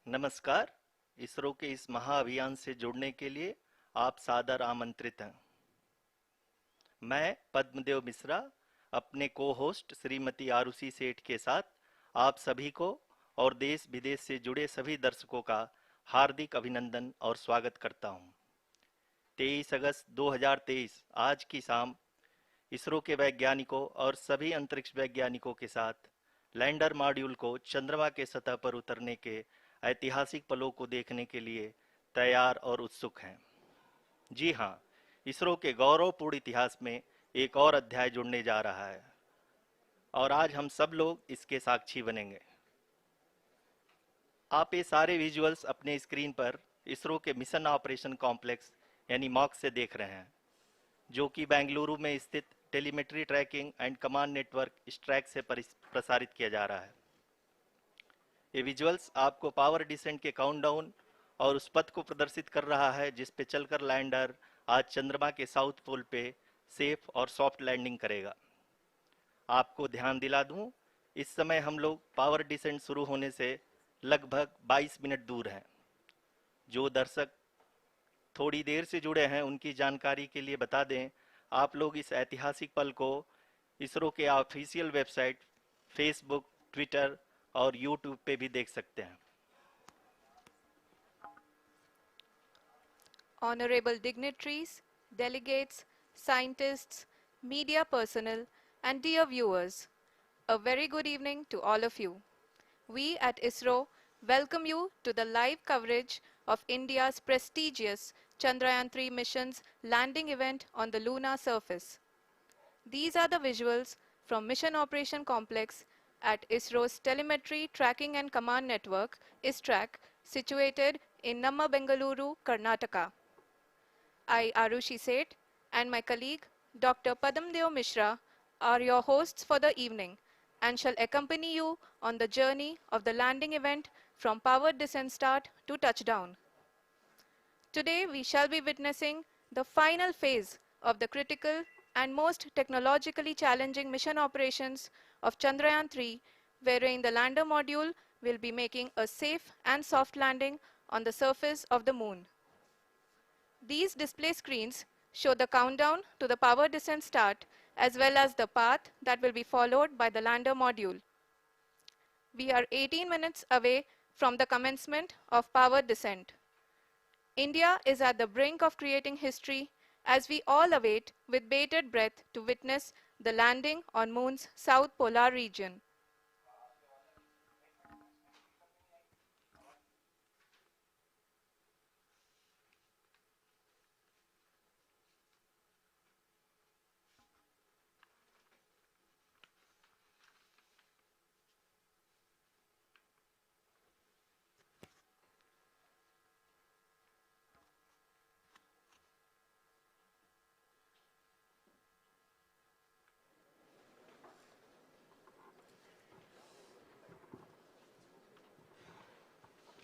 नमस्कार। इसरो के इस महाअभियान से जुड़ने के लिए आप सादर आमंत्रित हैं। मैं पद्मदेव मिश्रा अपने को-होस्ट श्रीमती आरुषि सेठ के साथ आप सभी को और देश विदेश से जुड़े सभी दर्शकों का हार्दिक अभिनंदन और स्वागत करता हूं। 23 अगस्त 2023 आज की शाम इसरो के वैज्ञानिकों और सभी अंतरिक्ष वैज्ञानिकों के साथ लैंडर मॉड्यूल को चंद्रमा के सतह पर उतरने के ऐतिहासिक पलों को देखने के लिए तैयार और उत्सुक हैं। जी हाँ, इसरो के गौरवपूर्ण इतिहास में एक और अध्याय जुड़ने जा रहा है और आज हम सब लोग इसके साक्षी बनेंगे। आप ये सारे विजुअल्स अपने स्क्रीन पर इसरो के मिशन ऑपरेशन कॉम्प्लेक्स यानी मॉक से देख रहे हैं, जो कि बेंगलुरु में स्थित telemetry tracking and command network ISTRAC से प्रसारित किया जा रहा है। ये विजुअल्स आपको पावर डिसेंट के काउंटडाउन और उस पथ को प्रदर्शित कर रहा है जिस पे चलकर लैंडर आज चंद्रमा के साउथ पोल पे सेफ और सॉफ्ट लैंडिंग करेगा। आपको ध्यान दिला दूं, इस समय हम लोग पावर डिसेंट शुरू होने से लगभग 22 मिनट दूर हैं। जो दर्शक थोड़ी देर से जुड़े हैं उनकी जानकारी के लिए बता दें, आप लोग इस ऐतिहासिक पल को इसरो के ऑफिशियल वेबसाइट, फेसबुक, ट्विटर और यूट्यूब पे भी देख सकते हैं। Honorable dignitaries, delegates, scientists, media personnel, and dear viewers, a very good evening to all of you. We at ISRO welcome you to the live coverage of India's prestigious Chandrayaan-3 mission's landing event on the lunar surface. These are the visuals from Mission Operation Complex at ISRO's Telemetry Tracking and Command Network, ISTRAC, situated in Namma, Bengaluru, Karnataka. I, Arushi Seth, and my colleague, Dr. Padamdeo Mishra, are your hosts for the evening and shall accompany you on the journey of the landing event from powered descent start to touchdown. Today, we shall be witnessing the final phase of the critical and most technologically challenging mission operations of Chandrayaan-3, wherein the lander module will be making a safe and soft landing on the surface of the moon. These display screens show the countdown to the power descent start as well as the path that will be followed by the lander module. We are 18 minutes away from the commencement of power descent. India is at the brink of creating history as we all await with bated breath to witness the landing on Moon's south polar region.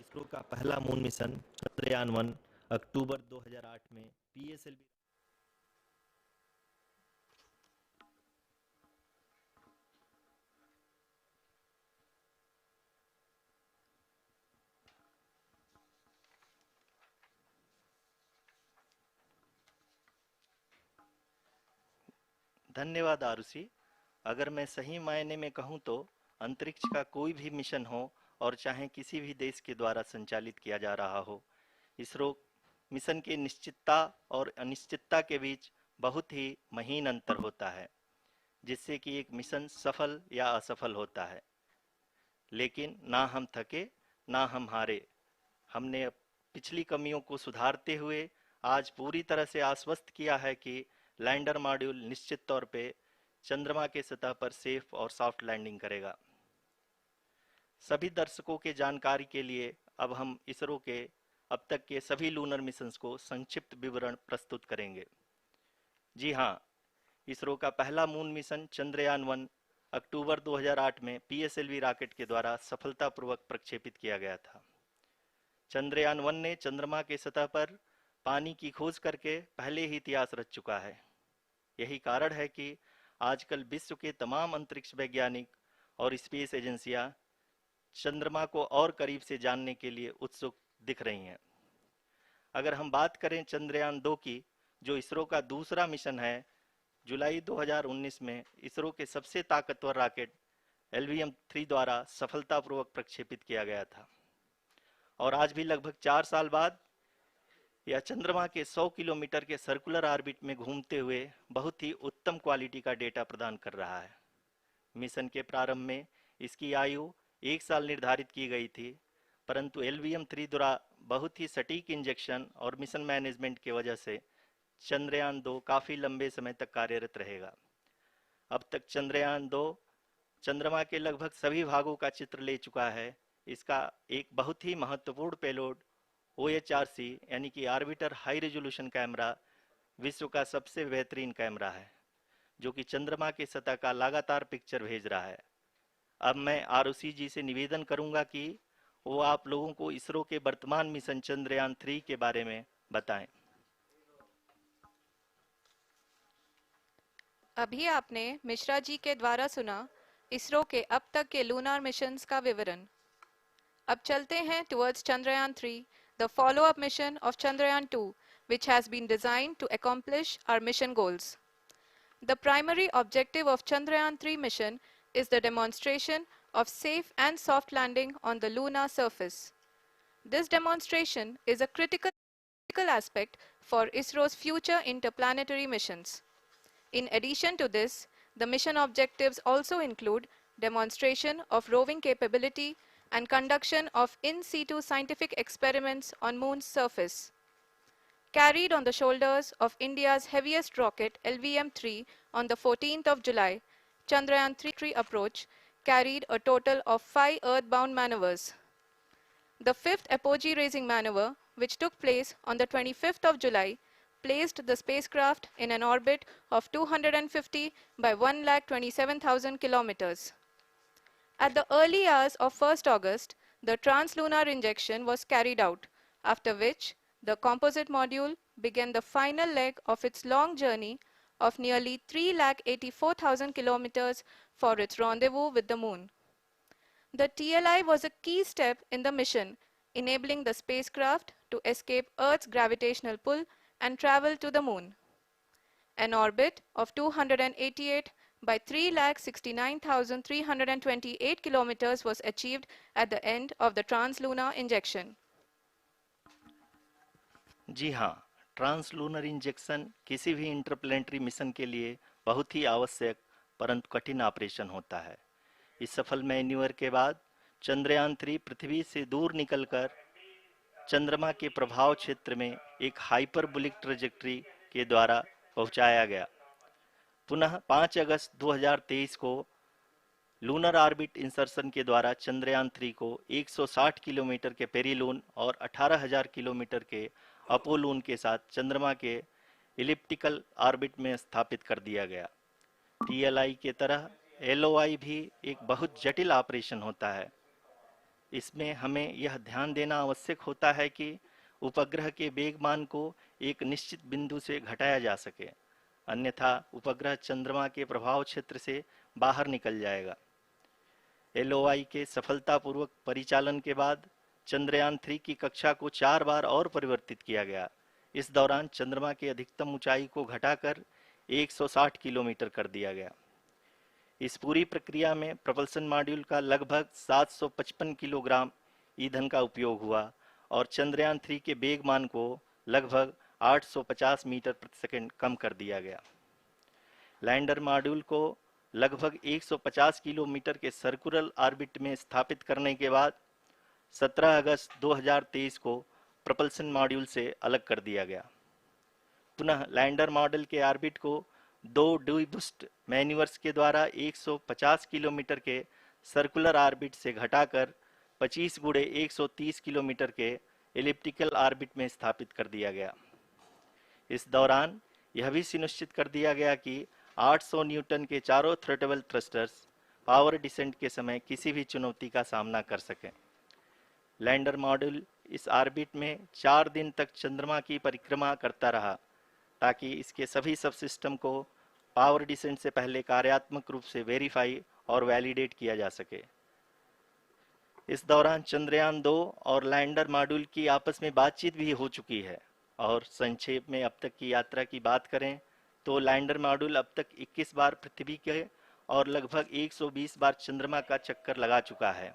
ISRO का पहला moon mission Chandrayaan one अक्टूबर 2008 में PSLV धन्यवाद आरुषि। अगर मैं सही मायने में कहूं तो अंतरिक्ष का कोई भी मिशन हो और चाहे किसी भी देश के द्वारा संचालित किया जा रहा हो, इसरो मिशन की निश्चितता और अनिश्चितता के बीच बहुत ही महीन अंतर होता है, जिससे कि एक मिशन सफल या असफल होता है। लेकिन ना हम थके ना हम हारे। हमने पिछली कमियों को सुधारते हुए आज पूरी तरह से आश्वस्त किया है कि लैंडर मॉड्यूल निश्चित तौर पे चंद्रमा के सतह पर सेफ और सॉफ्ट लैंडिंग करेगा। सभी दर्शकों के जानकारी के लिए अब हम इसरो के अब तक के सभी लूनर मिशंस को संक्षिप्त विवरण प्रस्तुत करेंगे। जी हाँ, इसरो का पहला मून मिशन चंद्रयान-1 अक्टूबर 2008 में पीएसएलवी रॉकेट के द्वारा सफलतापूर्वक प्रक्षेपित किया गया था। चंद्रयान-1 ने चंद्रमा के सतह पर पानी की खोज करके पहले ही इतिहास रच चुका है। यही कारण है कि आजकल विश्व के तमाम अंतरिक्ष वैज्ञानिक और स्पेस एजेंसियां चंद्रमा को और करीब से जानने के लिए उत्सुक दिख रही हैं। अगर हम बात करें चंद्रयान 2 की, जो इसरो का दूसरा मिशन है, जुलाई 2019 में इसरो के सबसे ताकतवर रॉकेट LVM-3 द्वारा सफलतापूर्वक प्रक्षेपित किया गया था और आज भी लगभग 4 साल बाद यह चंद्रमा के 100 किलोमीटर के सर्कुलर ऑर्बिट में घूमते हुए बहुत ही उत्तम क्वालिटी का डेटा प्रदान कर रहा है। मिशन के प्रारंभ में इसकी आयु 1 साल निर्धारित की गई थी, परंतु LVM-3 द्वारा बहुत ही सटीक इंजेक्शन और मिशन मैनेजमेंट की वजह से चंद्रयान 2 काफी लंबे समय तक कार्यरत रहेगा। अब तक चंद्रयान 2 चंद्रमा के लगभग सभी भागों का चित्र ले चुका है। इसका एक बहुत ही महत्वपूर्ण पेलोड OHRC यानी कि ऑर्बिटर हाई रेजोल्यूशन कैमरा विश्व का सबसे बेहतरीन कैमरा है, जो कि चंद्रमा की सतह का लगातार पिक्चर भेज रहा है। अब मैं ROC जी से निवेदन करूंगा कि वो आप लोगों को इसरो के वर्तमान मिशन चंद्रयान 3 के बारे में बताएं। अभी आपने मिश्रा जी के द्वारा सुना इसरो के अब तक के लूनार मिशंस का विवरण। अब चलते हैं towards Chandrayaan 3, the follow-up mission of Chandrayaan 2, which has been designed to accomplish our mission goals. The primary objective of Chandrayaan 3 mission is the demonstration of safe and soft landing on the lunar surface. This demonstration is a critical aspect for ISRO's future interplanetary missions. In addition to this, the mission objectives also include demonstration of roving capability and conduction of in situ scientific experiments on Moon's surface. Carried on the shoulders of India's heaviest rocket LVM-3 on the 14th of July, Chandrayaan 3 approach carried a total of 5 earthbound maneuvers. The fifth apogee-raising maneuver, which took place on the 25th of July, placed the spacecraft in an orbit of 250 by 1,27,000 kilometers. At the early hours of 1st August, the translunar injection was carried out, after which the composite module began the final leg of its long journey of nearly 3,84,000 kilometers for its rendezvous with the Moon. The TLI was a key step in the mission, enabling the spacecraft to escape Earth's gravitational pull and travel to the Moon. An orbit of 288 by 3,69,328 kilometers was achieved at the end of the translunar injection. जी हाँ, translunar injection किसी भी interplanetary mission के लिए बहुत ही आवश्यक परंतु कठिन operation होता है। इस सफल मैन्यूवर के बाद चंद्रयान 3 पृथ्वी से दूर निकलकर चंद्रमा के प्रभाव क्षेत्र में एक हाइपरबोलिक ट्रेजेक्टरी के द्वारा पहुंचाया गया। पुनः 5 अगस्त 2023 को लूनर ऑर्बिट इंसर्शन के द्वारा चंद्रयान 3 को 160 किलोमीटर के पेरीलून और 18,000 किलोमीटर के अपोलून के साथ चंद्रमा के इलिप्टिकल ऑर्बिट में स्थापित कर दिया गया। TLI के तरह LOI भी एक बहुत जटिल ऑपरेशन होता है। इसमें हमें यह ध्यान देना आवश्यक होता है कि उपग्रह के वेगमान को एक निश्चित बिंदु से घटाया जा सके, अन्यथा उपग्रह चंद्रमा के प्रभाव क्षेत्र से बाहर निकल जाएगा। LOI के सफलतापूर्वक परिचालन के बाद चंद्रयान 3 की कक्षा को 4 बार और परिवर्तित किया गया। इस दौरान चंद्रमा की अधिकतम ऊंचाई को घटाकर 160 किलोमीटर कर दिया गया। इस पूरी प्रक्रिया में प्रपल्सन मॉड्यूल का लगभग 755 किलोग्राम ईंधन का उपयोग हुआ और चंद्रयान 3 के वेगमान को लगभग 850 मीटर प्रति सेकंड कम कर दिया गया। लैंडर मॉड्यूल को लगभग 150 किलोमीटर के सर्कुलर ऑर्बिट में स्थापित करने के बाद 17 अगस्त 2023 को प्रपल्सन मॉड्यूल से अलग कर दिया गया। पुनः लैंडर मॉडल के ऑर्बिट को 2 डीबूस्ट मैन्यूवर्स के द्वारा 150 किलोमीटर के सर्कुलर ऑर्बिट से घटाकर 25 गुणे 130 किलोमीटर के एलिप्टिकल ऑर्बिट में स्थापित कर दिया गया। इस दौरान यह भी सुनिश्चित कर दिया गया कि 800 न्यूटन के चारों थ्रोटल थ्रस्टर्स पावर डिसेंट के समय किसी भी चुनौती का सामना कर सकें। लैंडर मॉड्यूल इस ऑर्बिट में 4 दिन तक चंद्रमा की परिक्रमा करता रहा ताकि इसके सभी सब सिस्टम को पावर डिसेंट से पहले कार्यात्मक रूप से वेरीफाई और वैलिडेट किया जा सके। इस दौरान चंद्रयान 2 और लैंडर मॉड्यूल की आपस में बातचीत भी हो चुकी है। और संक्षेप में अब तक की यात्रा की बात करें तो लैंडर मॉड्यूल अब तक 21 बार पृथ्वी के और लगभग 120 बार चंद्रमा का चक्कर लगा चुका है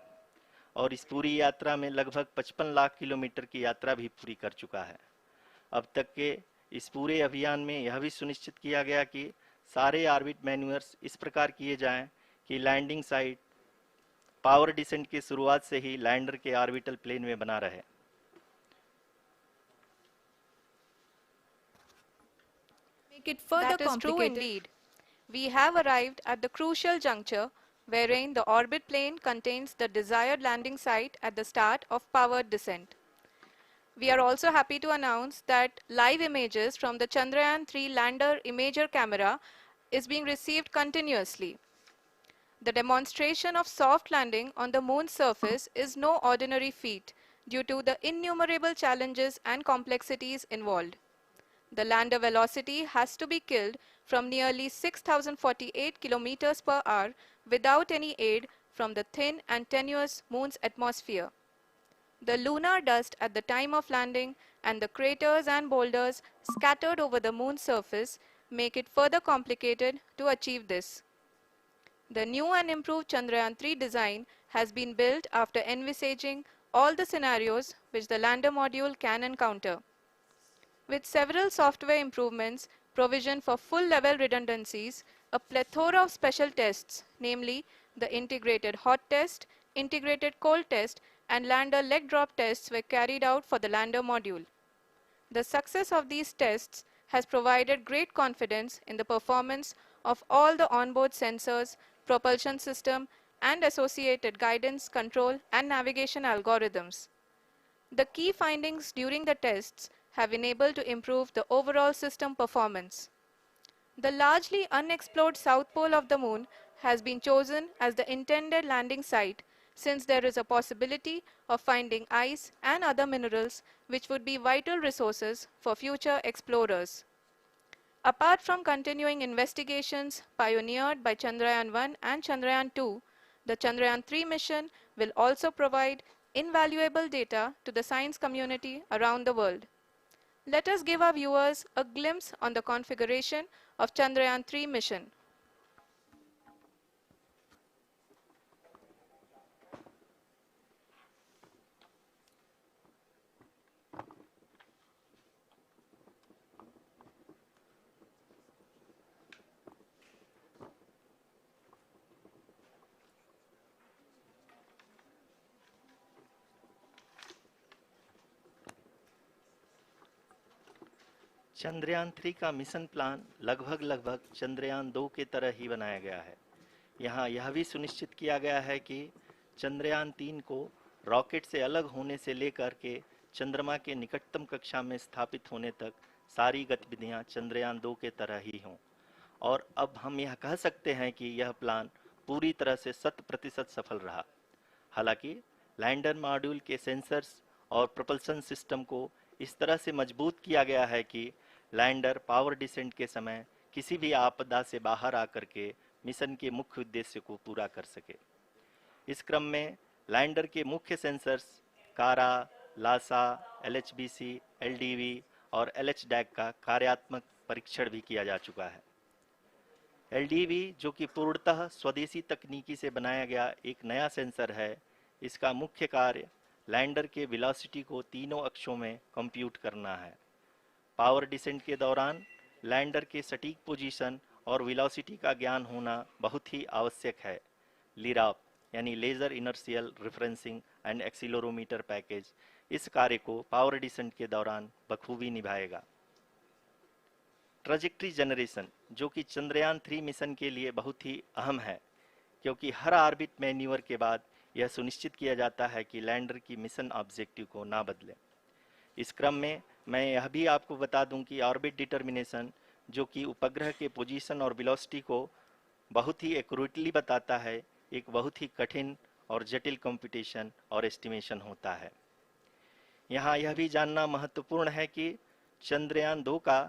और इस पूरी यात्रा में लगभग 55 लाख किलोमीटर की यात्रा भी पूरी कर चुका है। अब तक के इस पूरे अभियान में यह भी सुनिश्चित किया गया कि सारे ऑर्बिट मैन्यूअर्स इस प्रकार किए जाएं कि लैंडिंग साइट पावर डिसेंट की शुरुआत से ही लैंडर के ऑर्बिटल प्लेन में बना रहे। Make it further That is true complicated. indeed. We have arrived at the crucial juncture wherein the orbit plane contains the desired landing site at the start of powered descent. We are also happy to announce that live images from the Chandrayaan-3 lander imager camera is being received continuously. The demonstration of soft landing on the moon's surface is no ordinary feat due to the innumerable challenges and complexities involved. The lander velocity has to be killed from nearly 6,048 kilometers per hour without any aid from the thin and tenuous moon's atmosphere. The lunar dust at the time of landing and the craters and boulders scattered over the moon's surface make it further complicated to achieve this. The new and improved Chandrayaan-3 design has been built after envisaging all the scenarios which the lander module can encounter. With several software improvements, provision for full-level redundancies, a plethora of special tests, namely the integrated hot test, integrated cold test, and lander leg drop tests were carried out for the lander module. The success of these tests has provided great confidence in the performance of all the onboard sensors, propulsion system, and associated guidance, control, and navigation algorithms. The key findings during the tests have enabled to improve the overall system performance. The largely unexplored south pole of the moon has been chosen as the intended landing site since there is a possibility of finding ice and other minerals which would be vital resources for future explorers. Apart from continuing investigations pioneered by Chandrayaan-1 and Chandrayaan-2, the Chandrayaan-3 mission will also provide invaluable data to the science community around the world. Let us give our viewers a glimpse on the configuration of Chandrayaan-3 mission. Chandrayaan 3 का mission plan लगभग चंद्रयान 2 के तरह ही बनाया गया है। यहाँ यह भी सुनिश्चित किया गया है कि चंद्रयान 3 को रॉकेट से अलग होने से लेकर के चंद्रमा के निकटतम कक्षा में स्थापित होने तक सारी गतिविधियां चंद्रयान 2 के तरह ही हों। और अब हम यह कह सकते हैं कि यह प्लान पूरी तरह से 100% सफल रहा। हालांकि लैंडर मॉड्यूल के सेंसर्स और propulsion सिस्टम को इस तरह से मजबूत किया गया है कि लैंडर पावर डिसेंट के समय किसी भी आपदा से बाहर आकर के मिशन के मुख्य उद्देश्य को पूरा कर सके। इस क्रम में लैंडर के मुख्य सेंसर्स कारा, लासा, LHBC, LDV और LHDAC का कार्यात्मक परीक्षण भी किया जा चुका है। LDV जो कि पूर्णतः स्वदेशी तकनीकी से बनाया गया एक नया सेंसर है, इसका मुख्य कार्य लैंडर के वेलोसिटी को तीनों अक्षों में कंप्यूट करना है। पावर डिसेंट के दौरान लैंडर के सटीक पोजीशन और वेलोसिटी का ज्ञान होना बहुत ही आवश्यक है। लिराप यानी laser inertial referencing and accelerometer package इस कार्य को पावर डिसेंट के दौरान बखूबी निभाएगा। ट्रैजेक्टरी जनरेशन जो कि चंद्रयान 3 मिशन के लिए बहुत ही अहम है, क्योंकि हर ऑर्बिट मैन्यूवर के बाद यह सुनिश्चित किया जाता है कि लैंडर की मिशन ऑब्जेक्टिव को ना बदले। इस क्रम में मैं यह भी आपको बता दूं कि ऑर्बिट डिटर्मिनेशन जो कि उपग्रह के पोजीशन और वेलोसिटी को बहुत ही एक्यूरेटली बताता है, एक बहुत ही कठिन और जटिल कंप्यूटेशन और एस्टिमेशन होता है। यहाँ यह भी जानना महत्वपूर्ण है कि चंद्रयान 2 का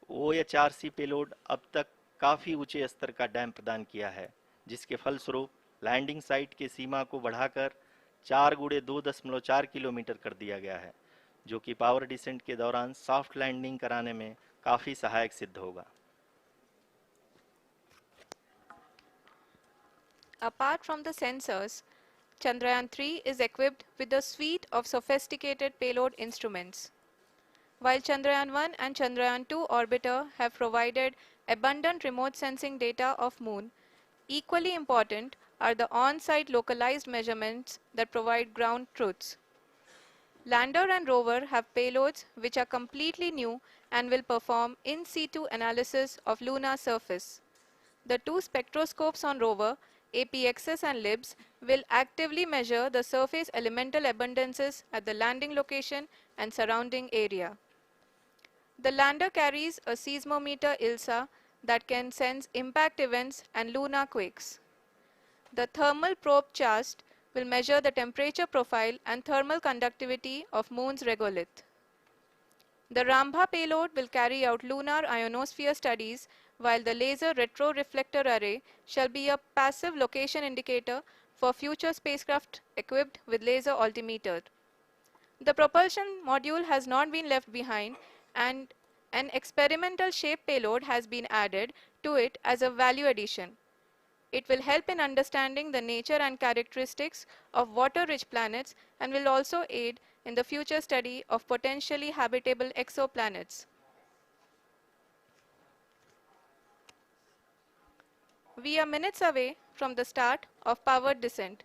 OHRC पेलोड अब तक काफ़ी ऊंचे स्तर का डैम प्रदान किया है, जिसके फलस्वरूप लैंडिंग साइट के सीमा को बढ़ाकर 4x2.4 किलोमीटर कर दिया गया है, जो कि पावर डिसेंट के दौरान सॉफ्ट लैंडिंग कराने में काफ़ी सहायक सिद्ध होगा। Apart from the sensors, Chandrayaan-3 is equipped with a suite of sophisticated payload instruments. While Chandrayaan-1 and Chandrayaan-2 orbiter have provided abundant remote sensing data of Moon, equally important are the on-site localized measurements that provide ground truths. Lander and rover have payloads which are completely new and will perform in situ analysis of lunar surface. The two spectroscopes on rover, APXS and LIBS, will actively measure the surface elemental abundances at the landing location and surrounding area. The lander carries a seismometer ILSA that can sense impact events and lunar quakes. The thermal probe CHAST will measure the temperature profile and thermal conductivity of Moon's regolith. The Rambha payload will carry out lunar ionosphere studies, while the laser retroreflector array shall be a passive location indicator for future spacecraft equipped with laser altimeter. The propulsion module has not been left behind, and an experimental shape payload has been added to it as a value addition. It will help in understanding the nature and characteristics of water-rich planets and will also aid in the future study of potentially habitable exoplanets. We are minutes away from the start of powered descent.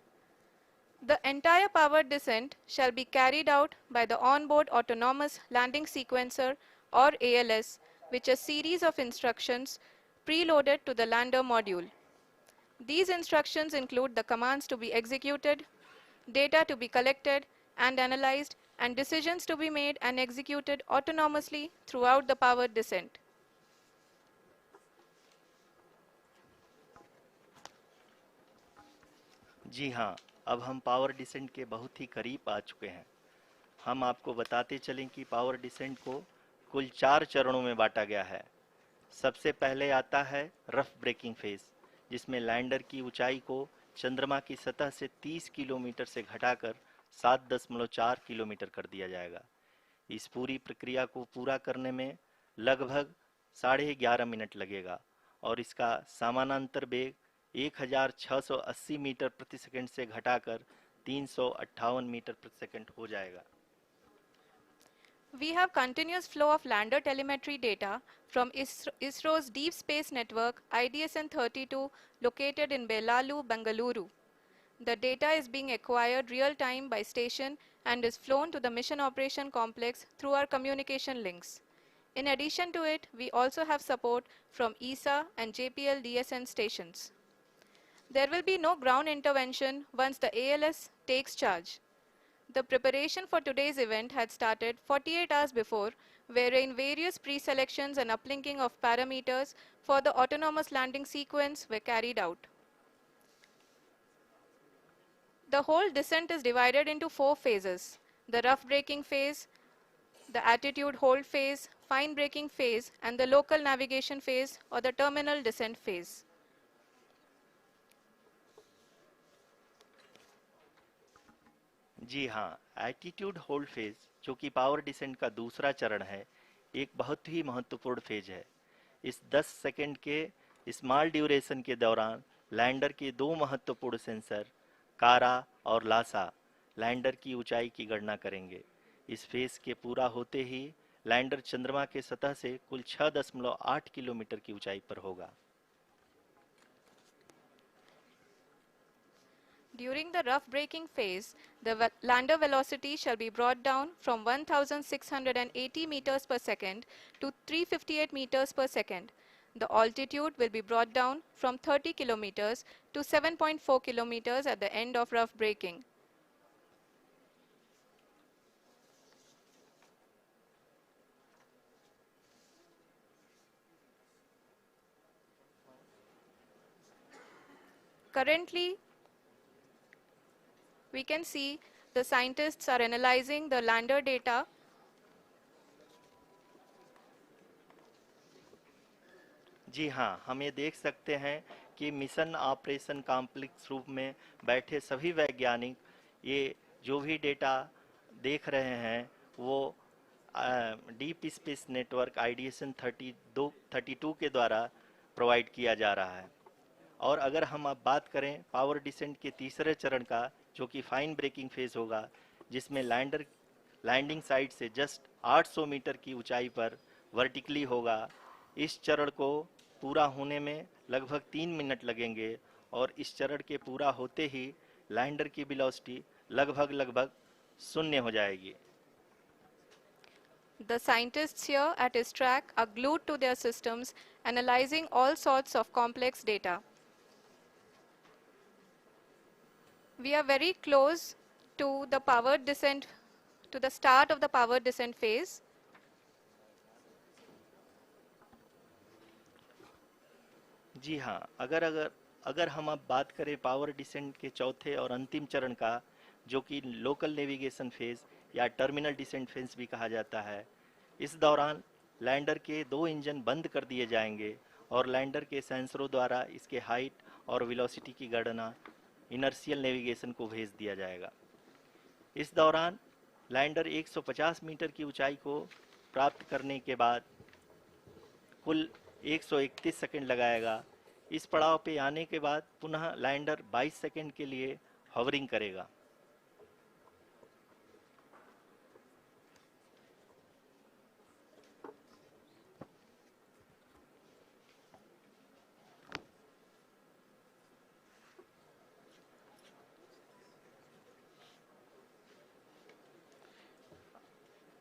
The entire powered descent shall be carried out by the onboard autonomous landing sequencer, or ALS, which is a series of instructions preloaded to the lander module. These instructions include the commands to be executed, data to be collected and analyzed, and decisions to be made and executed autonomously throughout the powered descent. जी हाँ, अब हम power descent के बहुत ही करीब आ चुके हैं। हम आपको बताते चलें कि पावर डिसेंट को कुल 4 चरणों में बांटा गया है। सबसे पहले आता है रफ ब्रेकिंग फेज, जिसमें लैंडर की ऊंचाई को चंद्रमा की सतह से 30 किलोमीटर से घटाकर 7.4 किलोमीटर कर दिया जाएगा। इस पूरी प्रक्रिया को पूरा करने में लगभग 11.5 मिनट लगेगा और इसका समानांतर वेग 1680 मीटर प्रति सेकंड से घटाकर 358 मीटर प्रति सेकंड हो जाएगा। We have continuous flow of lander telemetry data from ISRO's Deep Space Network IDSN-32 located in Belalu, Bengaluru. The data is being acquired real-time by station and is flown to the Mission Operation Complex through our communication links. In addition to it, we also have support from ESA and JPL DSN stations. There will be no ground intervention once the ALS takes charge. The preparation for today's event had started 48 hours before, wherein various pre-selections and uplinking of parameters for the autonomous landing sequence were carried out. The whole descent is divided into 4 phases: the rough braking phase, the attitude hold phase, fine braking phase, and the local navigation phase or the terminal descent phase. जी हाँ, attitude hold phase, जो कि power descent का दूसरा चरण है, एक बहुत ही महत्वपूर्ण फेज है। इस 10 सेकंड के स्मॉल ड्यूरेशन के दौरान लैंडर के 2 महत्वपूर्ण सेंसर कारा और लासा लैंडर की ऊंचाई की गणना करेंगे। इस फेज के पूरा होते ही लैंडर चंद्रमा के सतह से कुल 6.8 किलोमीटर की ऊंचाई पर होगा। During the rough braking phase, the lander velocity shall be brought down from 1680 meters per second to 358 meters per second. The altitude will be brought down from 30 kilometers to 7.4 kilometers at the end of rough braking. Currently, we can see the scientists are analyzing the lander data. जी हाँ, हम ये देख सकते हैं कि mission operation complex रूप में बैठे सभी वैज्ञानिक ये जो भी डेटा देख रहे हैं वो डीप स्पेस नेटवर्क आईडीएसन 32 के द्वारा प्रोवाइड किया जा रहा है। और अगर हम अब बात करें पावर डिसेंट के तीसरे चरण का, जो कि फाइन ब्रेकिंग फेज होगा, जिसमें लैंडिंग साइट से जस्ट 800 मीटर की ऊंचाई पर वर्टिकली होगा। इस चरण को पूरा होने में लगभग 3 मिनट लगेंगे और इस चरण के पूरा होते ही लैंडर की वेलोसिटी लगभग शून्य हो जाएगी। The scientists here at ISTRAC are glued to their systems, analyzing all sorts of complex data. We are very close to the power descent, to the start of the power descent phase. जी हाँ, अगर हम अब बात करें power descent के चौथे और अंतिम चरण का, जो कि लोकल नेविगेशन फेज या टर्मिनल डिसेंट फेज भी कहा जाता है, इस दौरान लैंडर के 2 इंजन बंद कर दिए जाएंगे और लैंडर के सेंसरों द्वारा इसके हाइट और वेलोसिटी की गणना इनर्शियल नेविगेशन को भेज दिया जाएगा। इस दौरान लैंडर 150 मीटर की ऊंचाई को प्राप्त करने के बाद कुल 131 सेकंड लगाएगा। इस पड़ाव पे आने के बाद पुनः लैंडर 22 सेकंड के लिए हॉवरिंग करेगा।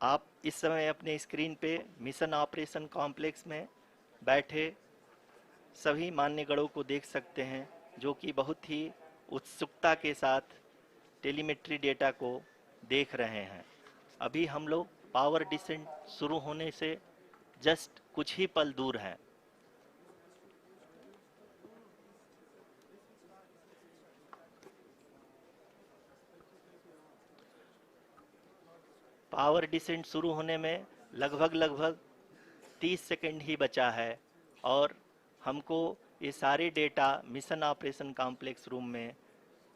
आप इस समय अपने स्क्रीन पे मिशन ऑपरेशन कॉम्प्लेक्स में बैठे सभी मान्यगणों को देख सकते हैं, जो कि बहुत ही उत्सुकता के साथ टेलीमेट्री डेटा को देख रहे हैं। अभी हम लोग पावर डिसेंट शुरू होने से जस्ट कुछ ही पल दूर हैं। पावर डिसेंट शुरू होने में लगभग 30 सेकंड ही बचा है और हमको ये सारे data mission operation complex room में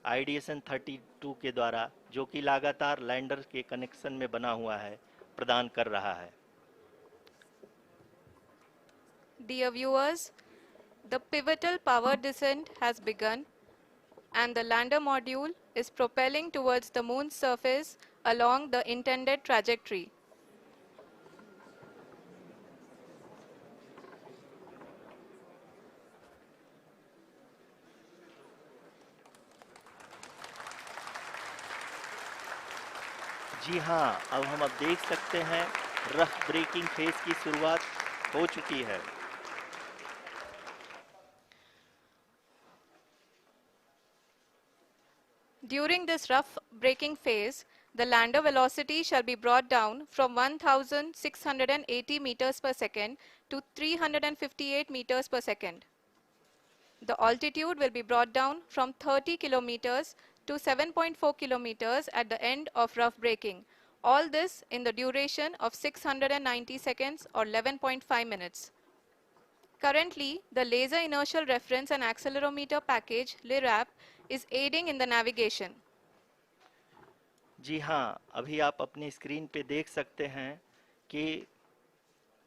आईडीएसन 32 के द्वारा, जो कि लगातार लैंडर के कनेक्शन में बना हुआ है, प्रदान कर रहा है। Dear viewers, the pivotal power descent has begun and the lander module is propelling towards the moon's surface along the intended trajectory. जी हाँ, अब देख सकते हैं रफ ब्रेकिंग फेज की शुरुआत हो चुकी है। During this rough braking phase, the lander velocity shall be brought down from 1680 meters per second to 358 meters per second. The altitude will be brought down from 30 kilometers to 7.4 kilometers at the end of rough braking. All this in the duration of 690 seconds or 11.5 minutes. Currently, the Laser Inertial Reference and Accelerometer package (LIRAP) is aiding in the navigation. जी हाँ, अभी आप अपनी screen पे देख सकते हैं कि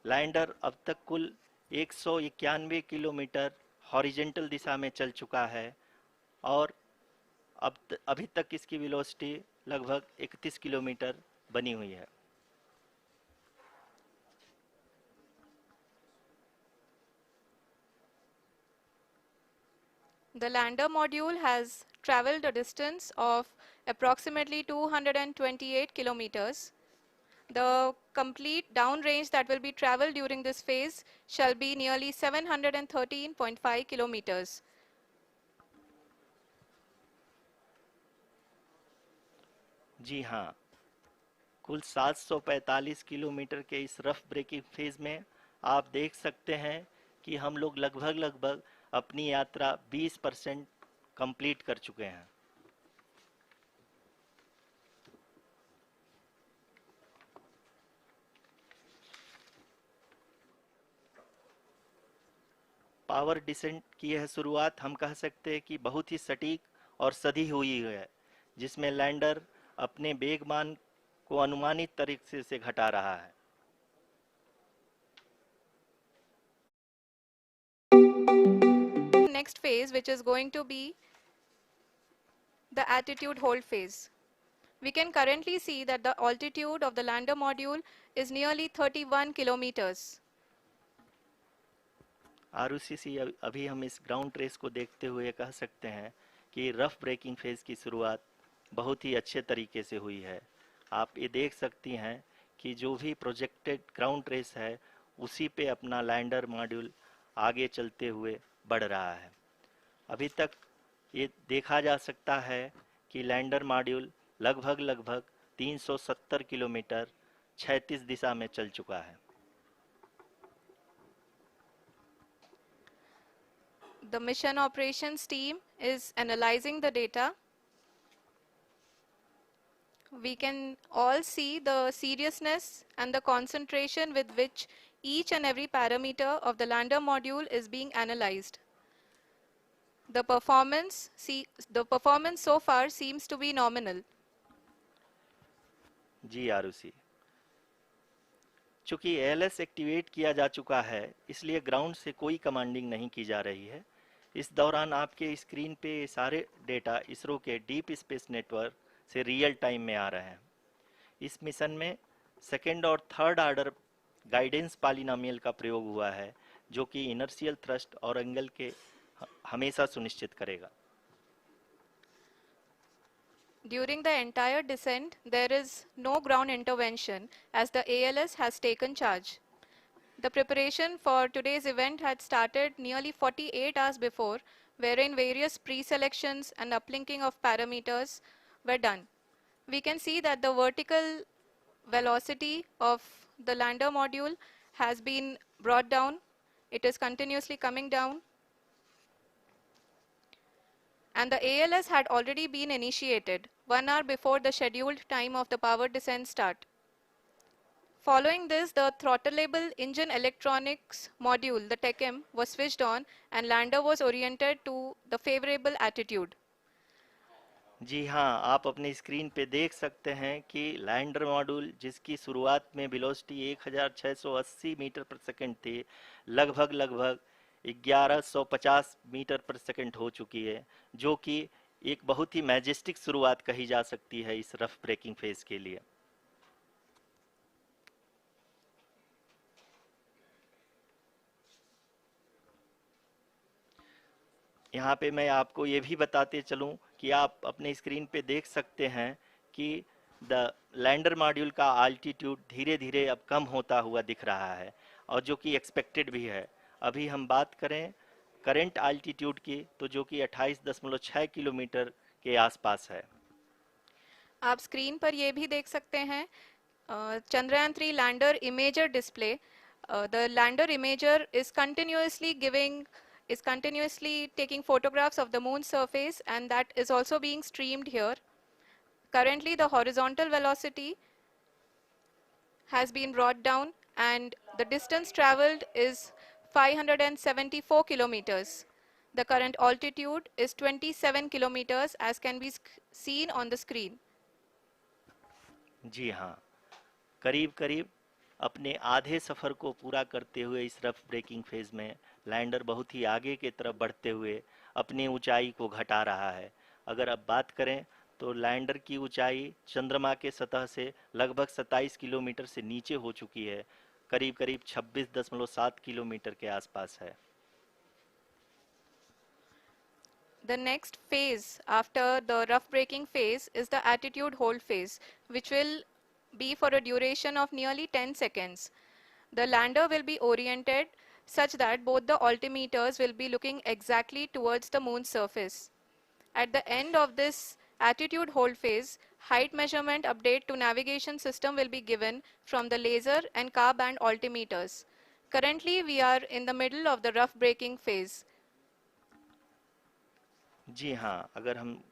lander अब तक कुल 191 किलोमीटर हॉरिजेंटल दिशा में चल चुका है और अभी तक इसकी वेलोसिटी लगभग 31 किलोमीटर बनी हुई है। The lander module has traveled a distance of approximately 228 kilometers. The complete downrange that will be traveled during this phase shall be nearly 713.5 kilometers. जी हाँ, कुल 745 किलोमीटर के इस रफ ब्रेकिंग फेज में आप देख सकते हैं कि हम लोग लगभग अपनी यात्रा 20% कंप्लीट कर चुके हैं। पावर डिसेंट की यह शुरुआत हम कह सकते हैं कि बहुत ही सटीक और सधी हुई है, जिसमें लैंडर अपने वेगमान को अनुमानित तरीके से घटा रहा है। Next phase, which is going to be the attitude hold phase. We can currently see that the altitude of the lander module is nearly 31 kilometers. आरयूसीसी अभी हम इस ग्राउंड ट्रेस को देखते हुए कह सकते हैं कि रफ ब्रेकिंग फेज की शुरुआत बहुत ही अच्छे तरीके से हुई है। आप ये देख सकती हैं कि जो भी प्रोजेक्टेड ग्राउंड ट्रेस है उसी पे अपना लैंडर मॉड्यूल आगे चलते हुए बढ़ रहा है। अभी तक ये देखा जा सकता है कि लैंडर मॉड्यूल लगभग 370 किलोमीटर क्षैतिज दिशा में चल चुका है। The mission operations team is analyzing the data. We can all see the seriousness and the concentration with which each and every parameter of the lander module is being analyzed. The performance so far seems to be nominal. जी आरुषि, चूंकि ALS activate किया जा चुका है इसलिए ground से कोई commanding नहीं की जा रही है। इस दौरान आपके स्क्रीन पे सारे डेटा इसरो के डीप स्पेस नेटवर्क से रियल टाइम में आ रहे हैं। इस मिशन में सेकेंड और थर्ड ऑर्डर गाइडेंस पॉलिनोमियल का प्रयोग हुआ है, जो कि इनर्शियल थ्रस्ट और एंगल के हमेशा सुनिश्चित करेगा। During the entire descent, there is no ground intervention as the ALS has taken charge. The preparation for today's event had started nearly 48 hours before, wherein various pre-selections and uplinking of parameters were done. We can see that the vertical velocity of the lander module has been brought down. It is continuously coming down. And the ALS had already been initiated 1 hour before the scheduled time of the power descent start. Following this, the throttleable engine electronics module, the TECM, was switched on and lander was oriented to the favorable attitude. जी हाँ, आप अपनी screen पे देख सकते हैं कि lander module जिसकी शुरुआत में वेलोसिटी 1680 मीटर पर सेकंड थी, लगभग 1150 मीटर पर सेकंड हो चुकी है, जो कि एक बहुत ही मैजेस्टिक शुरुआत कही जा सकती है इस रफ ब्रेकिंग फेज के लिए। यहाँ पे मैं आपको ये भी बताते चलूँ कि आप अपने स्क्रीन पे देख सकते हैं कि द लैंडर मॉड्यूल का आल्टीट्यूड धीरे धीरे अब कम होता हुआ दिख रहा है, और जो कि एक्सपेक्टेड भी है। अभी हम बात करें करंट आल्टीट्यूड की, तो जो कि 28.6 किलोमीटर के आसपास है। आप स्क्रीन पर ये भी देख सकते हैं Chandrayaan 3 lander imager display. The lander imager is continuously taking photographs of the moon's surface, and that is also being streamed here. Currently, the horizontal velocity has been brought down and the distance traveled is 574 kilometers. The current altitude is 27 kilometers as can be seen on the screen. जी हाँ, करीब करीब अपने आधे सफ़र को पूरा करते हुए इस रफ ब्रेकिंग फेज में लैंडर बहुत ही आगे की तरफ बढ़ते हुए अपनी ऊंचाई को घटा रहा है। अगर अब बात करें तो लैंडर की ऊंचाई चंद्रमा के सतह से लगभग 27 किलोमीटर से नीचे हो चुकी है, करीब करीब 26.7 किलोमीटर के आसपास है। The next phase after the rough braking phase is the attitude hold phase, which will be for a duration of nearly 10 seconds. The lander will be oriented such that both the altimeters will be looking exactly towards the moon's surface. At the end of this attitude hold phase, height measurement update to navigation system will be given from the laser and car band altimeters. Currently, we are in the middle of the rough braking phase. जी हाँ, अगर हम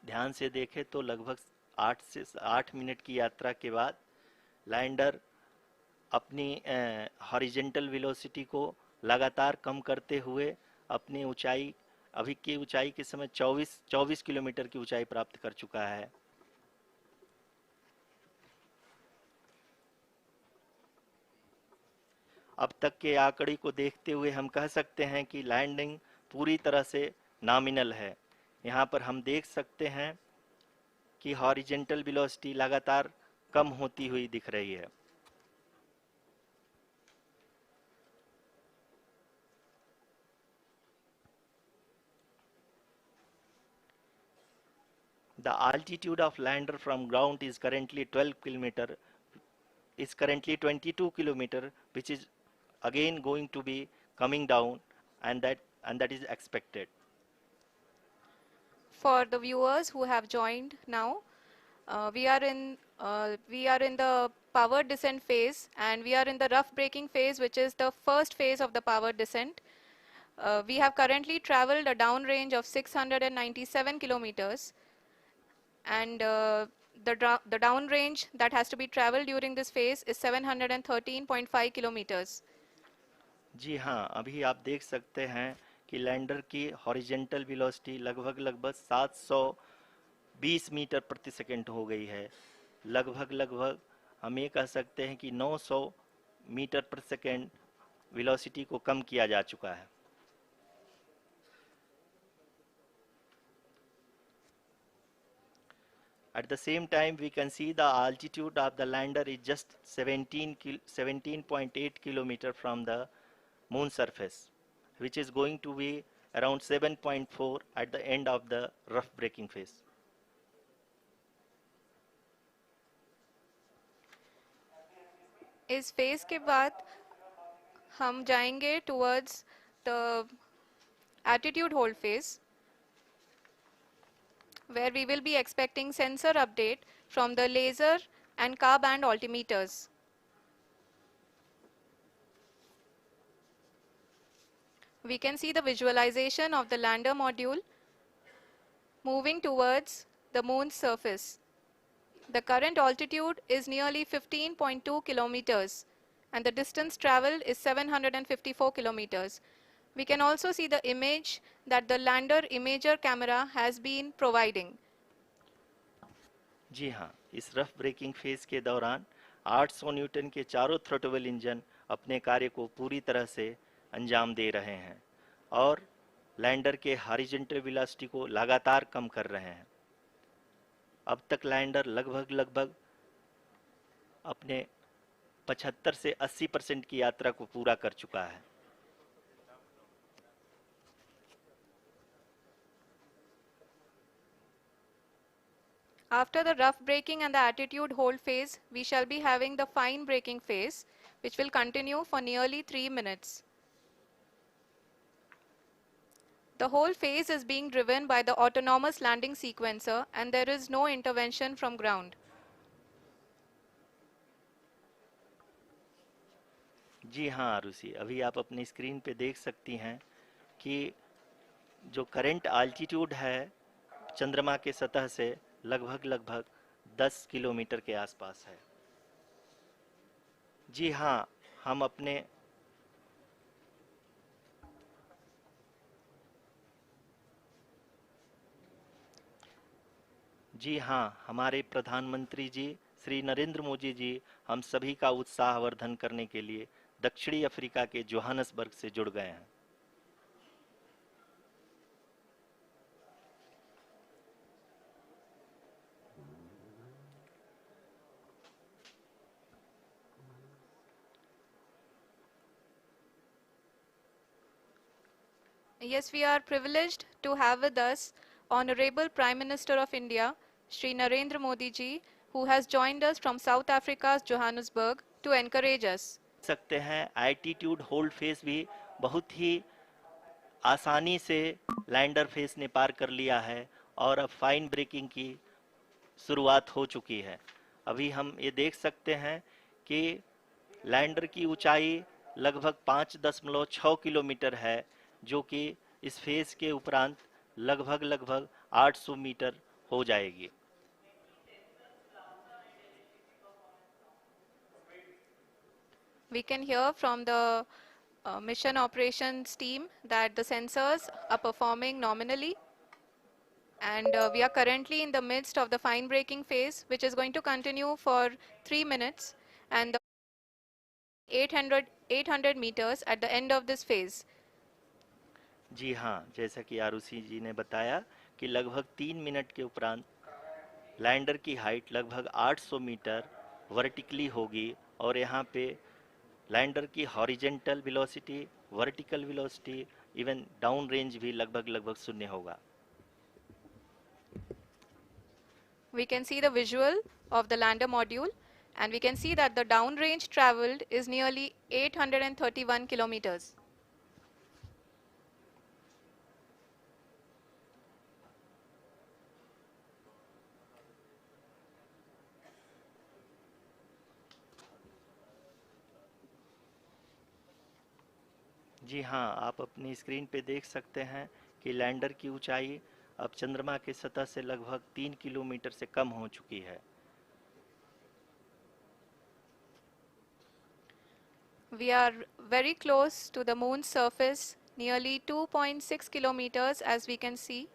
ध्यान से देखें तो लगभग 8 minute की यात्रा के बाद लैंडर अपनी हॉरिजेंटल वेलोसिटी को लगातार कम करते हुए अपनी ऊंचाई, अभी की ऊंचाई के समय 24 किलोमीटर की ऊंचाई प्राप्त कर चुका है। अब तक के आंकड़े को देखते हुए हम कह सकते हैं कि लैंडिंग पूरी तरह से नॉमिनल है। यहाँ पर हम देख सकते हैं कि हॉरिजेंटल वेलोसिटी लगातार कम होती हुई दिख रही है। The altitude of lander from ground is currently 22 kilometer, which is again going to be coming down, and that is expected. For the viewers who have joined now, we are in the power descent phase, and we are in the rough braking phase, which is the first phase of the power descent. We have currently traveled a downrange of 697 kilometers, and the downrange that has to be traveled during this phase is 713.5 kilometers. जी हाँ, अभी आप देख सकते हैं कि lander की horizontal velocity लगभग 720 metre प्रति सेकंड हो गई है। लगभग हम ये कह सकते हैं कि 900 मीटर प्रति सेकंड वेलोसिटी को कम किया जा चुका है। At the same time, we can see the altitude of the lander is just 17.8 kilometer from the moon surface, which is going to be around 7.4 at the end of the rough braking phase. इस phase के बाद हम जाएंगे towards the attitude hold phase, where we will be expecting sensor update from the laser and car band altimeters. We can see the visualization of the lander module moving towards the moon's surface. The current altitude is nearly 15.2 kilometers, and the distance traveled is 754 kilometers. We can also see the image that the lander imager camera has been providing. जी हाँ, इस rough breaking phase के दौरान 800 Newton के चारों throttle engine अपने कार्य को पूरी तरह से अंजाम दे रहे हैं और लैंडर के हॉरिजॉन्टल वेलोसिटी को लगातार कम कर रहे हैं। अब तक लैंडर लगभग अपने 75 से 80% की यात्रा को पूरा कर चुका है। After the rough braking and the attitude hold phase, we shall be having the fine braking phase, which will continue for nearly 3 minutes. The whole phase is being driven by the autonomous landing sequencer, and there is no intervention from ground. जी हाँ आरुषि, अभी आप अपनी screen पे देख सकती हैं कि जो करंट आल्टीट्यूड है चंद्रमा के सतह से लगभग 10 किलोमीटर के आसपास है। जी हाँ, हम अपने जी हाँ, हमारे प्रधानमंत्री जी श्री नरेंद्र मोदी जी हम सभी का उत्साहवर्धन करने के लिए दक्षिणी अफ्रीका के जोहानसबर्ग से जुड़ गए हैं। Yes, we are privileged to have with us Honorable Prime Minister of India, Shri Narendra Modi ji, who has joined us from South Africa's Johannesburg to encourage us. सकते हैं एल्टीट्यूड होल्ड फेस भी बहुत ही आसानी से lander face ने पार कर लिया है और अब फाइन ब्रेकिंग की शुरुआत हो चुकी है। अभी हम ये देख सकते हैं कि लैंडर की ऊंचाई लगभग 5.6 किलोमीटर है, जो कि इस फेज के उपरांत लगभग 800 मीटर हो जाएगी। We can hear from the mission operations team that the sensors are performing nominally, and we are currently in the midst of the fine braking phase, which is going to continue for 3 minutes, and the 800 meters at the end of this phase. जी हाँ, जैसा कि आरुषि जी ने बताया कि लगभग 3 minute के उपरांत lander की हाइट लगभग 800 मीटर वर्टिकली होगी और यहाँ पे लैंडर की horizontal velocity, vertical velocity, even down range भी लगभग शून्य होगा। We can see the visual of the lander module, and we can see that the downrange traveled is nearly 831 kilometers. जी हाँ, आप अपनी स्क्रीन पे देख सकते हैं कि लैंडर की ऊंचाई अब चंद्रमा की सतह से लगभग 3 किलोमीटर से कम हो चुकी है। We are very close to the moon's surface, nearly 2.6 kilometers as we can see.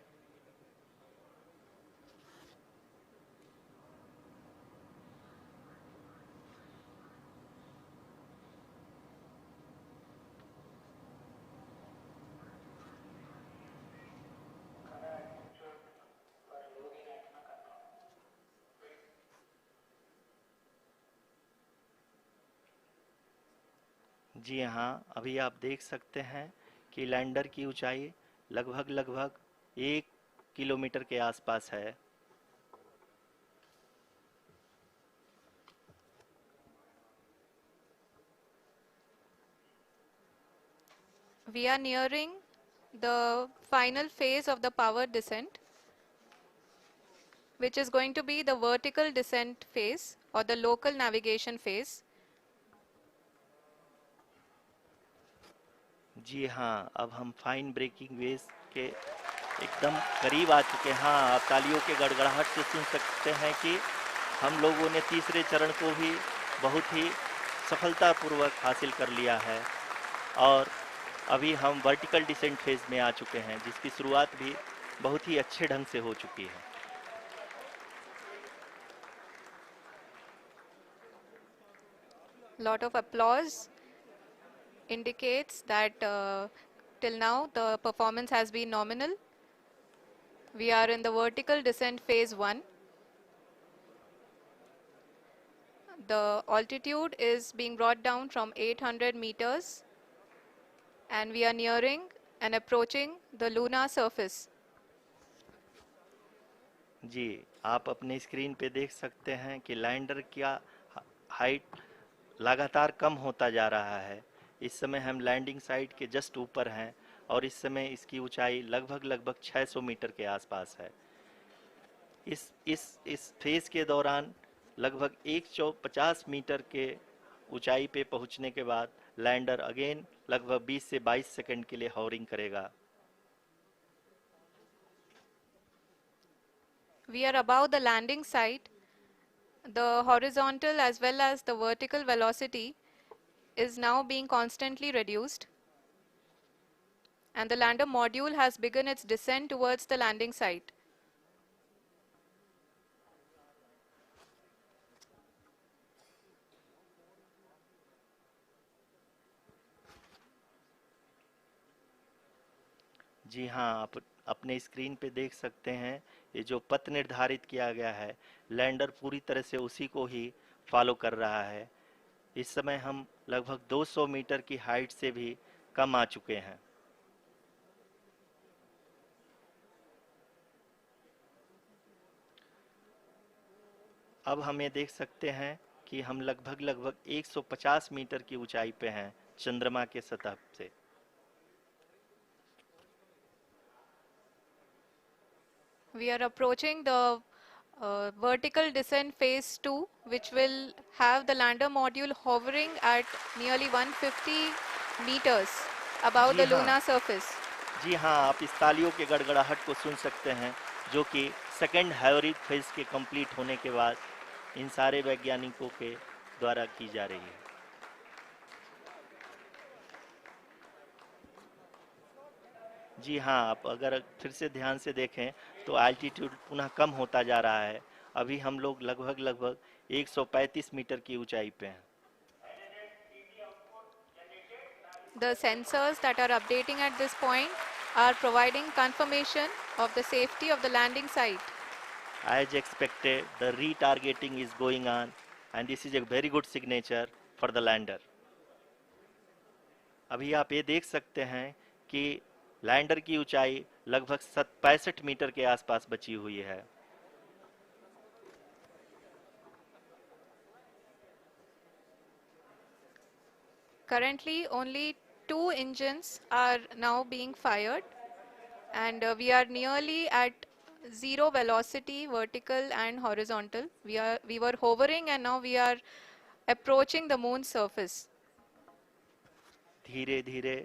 जी हाँ, अभी आप देख सकते हैं कि लैंडर की ऊंचाई लगभग 1 किलोमीटर के आसपास है। We are nearing the final phase of the power descent, which is going to be the vertical descent phase or the local navigation phase. जी हाँ, अब हम फाइन ब्रेकिंग वेव के एकदम करीब आ चुके हैं। हाँ, आप तालियों के गड़गड़ाहट से सुन सकते हैं कि हम लोगों ने तीसरे चरण को भी बहुत ही सफलतापूर्वक हासिल कर लिया है और अभी हम वर्टिकल डिसेंट फेज में आ चुके हैं, जिसकी शुरुआत भी बहुत ही अच्छे ढंग से हो चुकी है। Lot of applause indicates that till now the performance has been nominal. We are in the vertical descent phase 1. The altitude is being brought down from 800 meters, and we are nearing and approaching the lunar surface. जी, आप अपने screen पे देख सकते हैं कि lander का height लगातार कम होता जा रहा है। इस समय हम लैंडिंग साइट के जस्ट ऊपर हैं और इस समय इसकी ऊंचाई लगभग 600 मीटर के आसपास है। इस फेज के दौरान लगभग 150 मीटर के ऊंचाई पे पहुंचने के बाद लैंडर अगेन लगभग 20 से 22 सेकंड के लिए हॉवरिंग करेगा। We are above the landing site. The horizontal as well as the vertical velocity is now being constantly reduced, and the lander module has begun its descent towards the landing site. जी हाँ, आप अपने screen पे देख सकते हैं ये जो पथ निर्धारित किया गया है, लैंडर पूरी तरह से उसी को ही फॉलो कर रहा है। इस समय हम लगभग 200 मीटर की हाइट से भी कम आ चुके हैं। अब हम ये देख सकते हैं कि हम लगभग 150 मीटर की ऊंचाई पे हैं चंद्रमा के सतह से। We are approaching the vertical descent phase 2, which will have the lander module hovering at nearly 150 meters above ji the हाँ, lunar surface. जी हाँ, आप इस तालियों के गड़गड़ाहट को सुन सकते हैं, जो कि सेकंड हाइब्रिड फेज के कंप्लीट होने के बाद इन सारे वैज्ञानिकों के द्वारा की जा रही है। जी हाँ, आप अगर फिर से ध्यान से देखें तो एल्टीट्यूड पुनः कम होता जा रहा है। अभी हम लोग लगभग लगभग 135 मीटर की ऊंचाई पे हैं। The sensors that are updating at this point are providing confirmation of the safety of the landing site. As expected, the retargeting is going on, and this is a very good signature for the lander. अभी आप ये देख सकते हैं कि lander की ऊंचाई लगभग 65 मीटर के आसपास बची हुई है। Currently, only 2 engines are now being fired, and we are nearly at zero velocity, vertical and horizontal. We were hovering, and now we are approaching the moon's surface. धीरे धीरे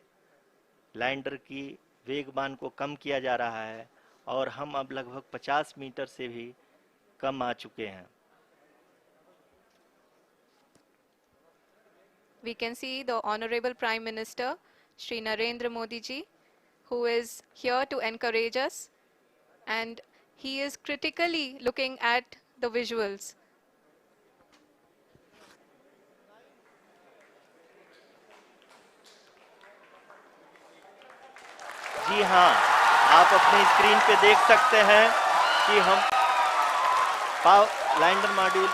लैंडर की वेगमान को कम किया जा रहा है और हम अब लगभग 50 मीटर से भी कम आ चुके हैं। We can see the Honorable Prime Minister, Shri Narendra Modi ji, who is here to encourage us, and he is critically looking at the visuals. जी हाँ, आप अपनी स्क्रीन पे देख सकते हैं कि हम lander module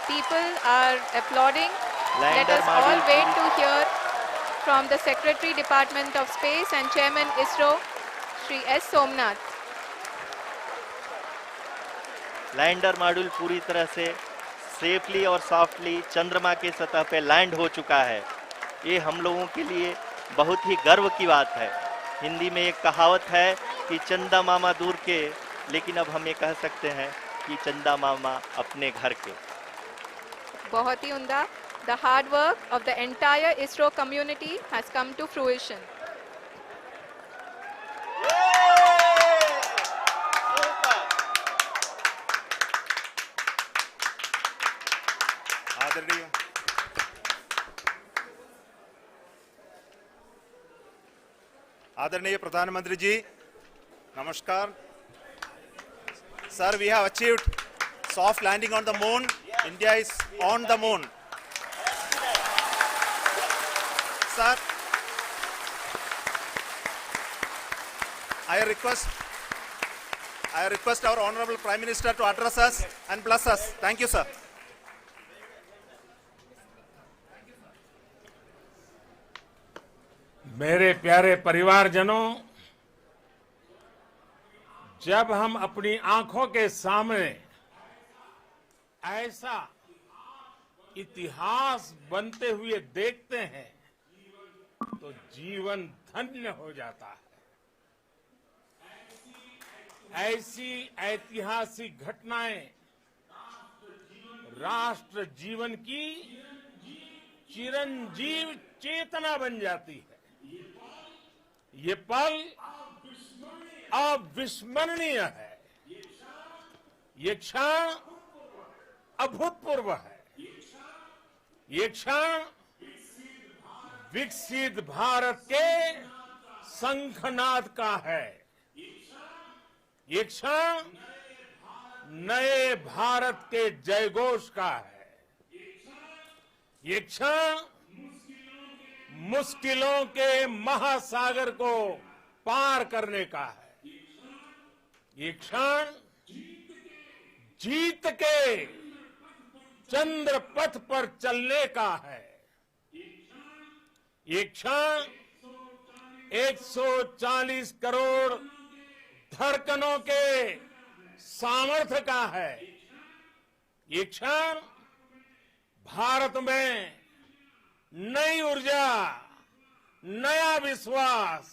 People are applauding. Let lander us all module wait to hear from the Secretary Department of Space and Chairman ISRO, Shri S. Somnath. Lander module पूरी तरह से सेफली और सॉफ्टली चंद्रमा के सतह पे लैंड हो चुका है। ये हम लोगों के लिए बहुत ही गर्व की बात है। हिंदी में एक कहावत है कि चंदा मामा दूर के, लेकिन अब हम ये कह सकते हैं कि चंदा मामा अपने घर के। बहुत ही उम्दा. The hard work of the entire ISRO community has come to fruition. आदरणीय आदरणीय प्रधानमंत्री जी, नमस्कार। Sir, we have achieved soft landing on the moon. India is on the moon. Sir, I request our Honorable Prime Minister to address us and bless us. Thank you, sir. मेरे प्यारे परिवारजनों, जब हम अपनी आंखों के सामने ऐसा इतिहास बनते हुए देखते हैं तो जीवन धन्य हो जाता है। ऐसी ऐतिहासिक घटनाएं राष्ट्र जीवन की चिरंजीव चेतना बन जाती है। ये पल अविस्मरणीय है। ये क्षण अभूतपूर्व है। ये क्षण विकसित भारत के शंखनाद का है। ये क्षण नए भारत के जयघोष का है। ये क्षण मुश्किलों के महासागर को पार करने का है। ये क्षण जीत के चंद्र पथ पर चलने का है। ये क्षण 140 करोड़ धड़कनों के सामर्थ्य का है। ये क्षण भारत में नई ऊर्जा, नया विश्वास,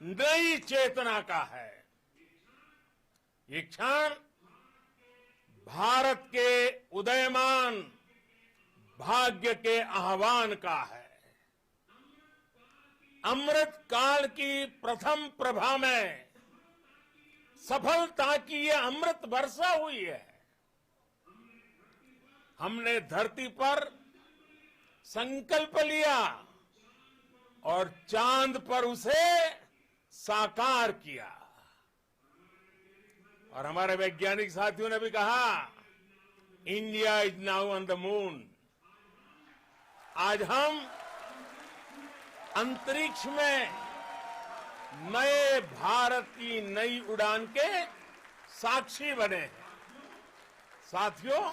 नई चेतना का है। ये क्षण भारत के उदयमान भाग्य के आह्वान का है। अमृत काल की प्रथम प्रभा में सफलता की ये अमृत वर्षा हुई है। हमने धरती पर संकल्प लिया और चांद पर उसे साकार किया। और हमारे वैज्ञानिक साथियों ने भी कहा, India is now on the moon. आज हम अंतरिक्ष में नए भारत की नई उड़ान के साक्षी बने हैं। साथियों,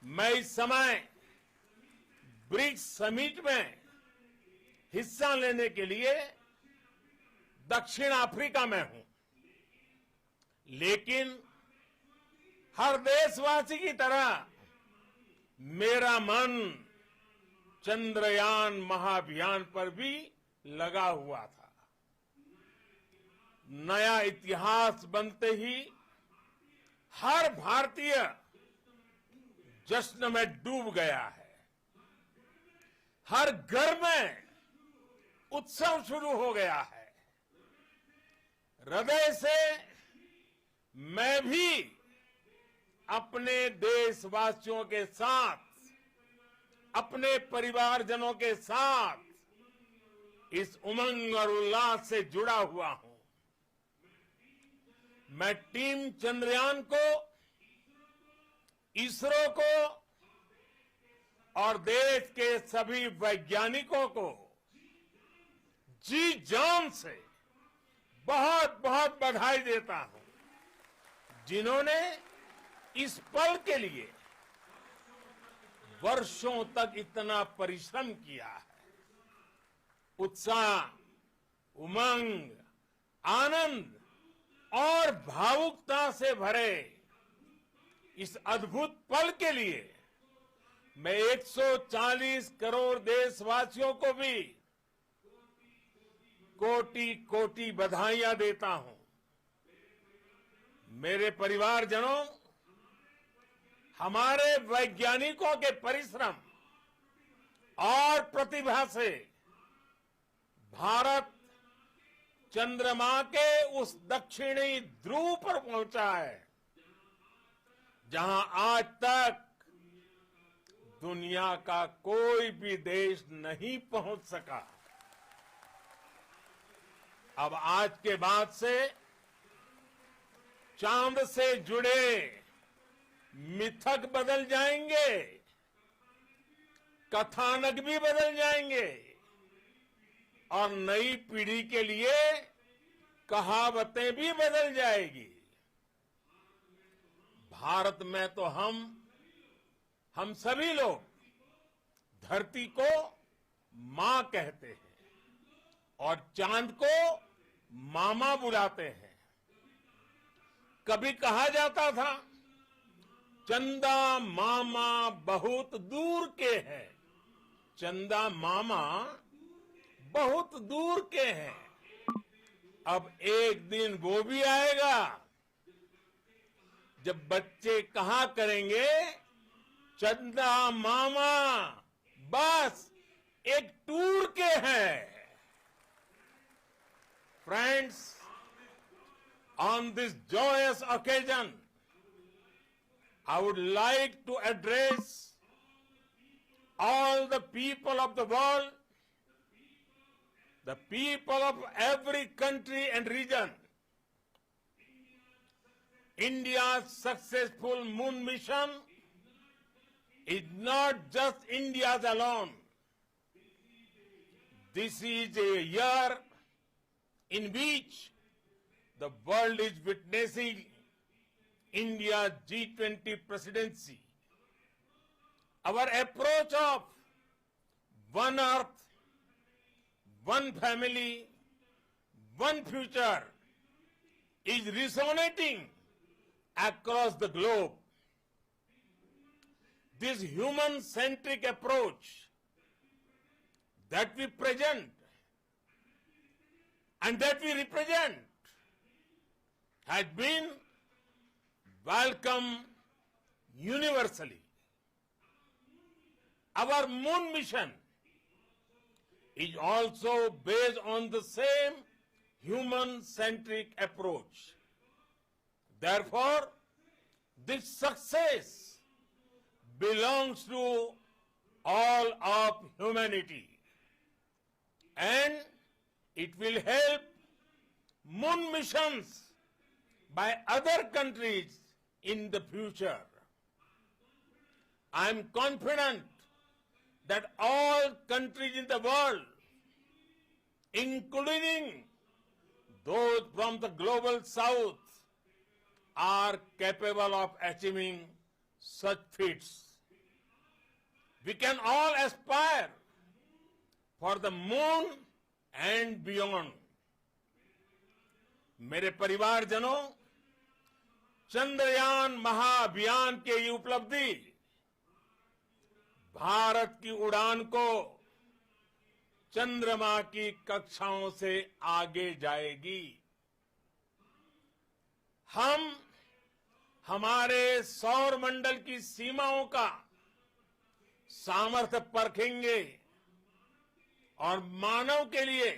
मैं इस समय ब्रिक्स समिट में हिस्सा लेने के लिए दक्षिण अफ्रीका में हूं, लेकिन हर देशवासी की तरह मेरा मन चंद्रयान महाअभियान पर भी लगा हुआ था। नया इतिहास बनते ही हर भारतीय जश्न में डूब गया है। हर घर में उत्सव शुरू हो गया है। हृदय से मैं भी अपने देशवासियों के साथ, अपने परिवारजनों के साथ इस उमंग और उल्लास से जुड़ा हुआ हूं। मैं टीम चंद्रयान को, इसरो को और देश के सभी वैज्ञानिकों को जी जान से बहुत बहुत बधाई देता हूं, जिन्होंने इस पल के लिए वर्षों तक इतना परिश्रम किया है। उत्साह, उमंग, आनंद और भावुकता से भरे इस अद्भुत पल के लिए मैं 140 करोड़ देशवासियों को भी कोटि कोटि बधाइयां देता हूं। मेरे परिवारजनों, हमारे वैज्ञानिकों के परिश्रम और प्रतिभा से भारत चंद्रमा के उस दक्षिणी ध्रुव पर पहुंचा है, जहां आज तक दुनिया का कोई भी देश नहीं पहुंच सका। अब आज के बाद से चांद से जुड़े मिथक बदल जाएंगे, कथानक भी बदल जाएंगे और नई पीढ़ी के लिए कहावतें भी बदल जाएगी। भारत में तो हम सभी लोग धरती को मां कहते हैं और चांद को मामा बुलाते हैं। कभी कहा जाता था, चंदा मामा बहुत दूर के हैं। चंदा मामा बहुत दूर के हैं। अब एक दिन वो भी आएगा जब बच्चे कहा करेंगे, चंदा मामा बस एक टूर के हैं। Friends, on this joyous occasion, I would like to address all the people of the world, the people of every country and region. India's successful moon mission is not just India's alone. This is a year in which the world is witnessing India's G20 presidency. Our approach of one earth, one family, one future is resonating across the globe. This human-centric approach that we present and that we represent has been welcomed universally. Our moon mission is also based on the same human-centric approach. Therefore, this success belongs to all of humanity. and it will help moon missions by other countries in the future. I am confident that all countries in the world, including those from the global south, are capable of achieving such feats. We can all aspire for the moon and beyond. मेरे परिवारजनों, चंद्रयान महाअभियान के ये उपलब्धि भारत की उड़ान को चंद्रमा की कक्षाओं से आगे जाएगी। हम हमारे सौर मंडल की सीमाओं का सामर्थ्य परखेंगे और मानव के लिए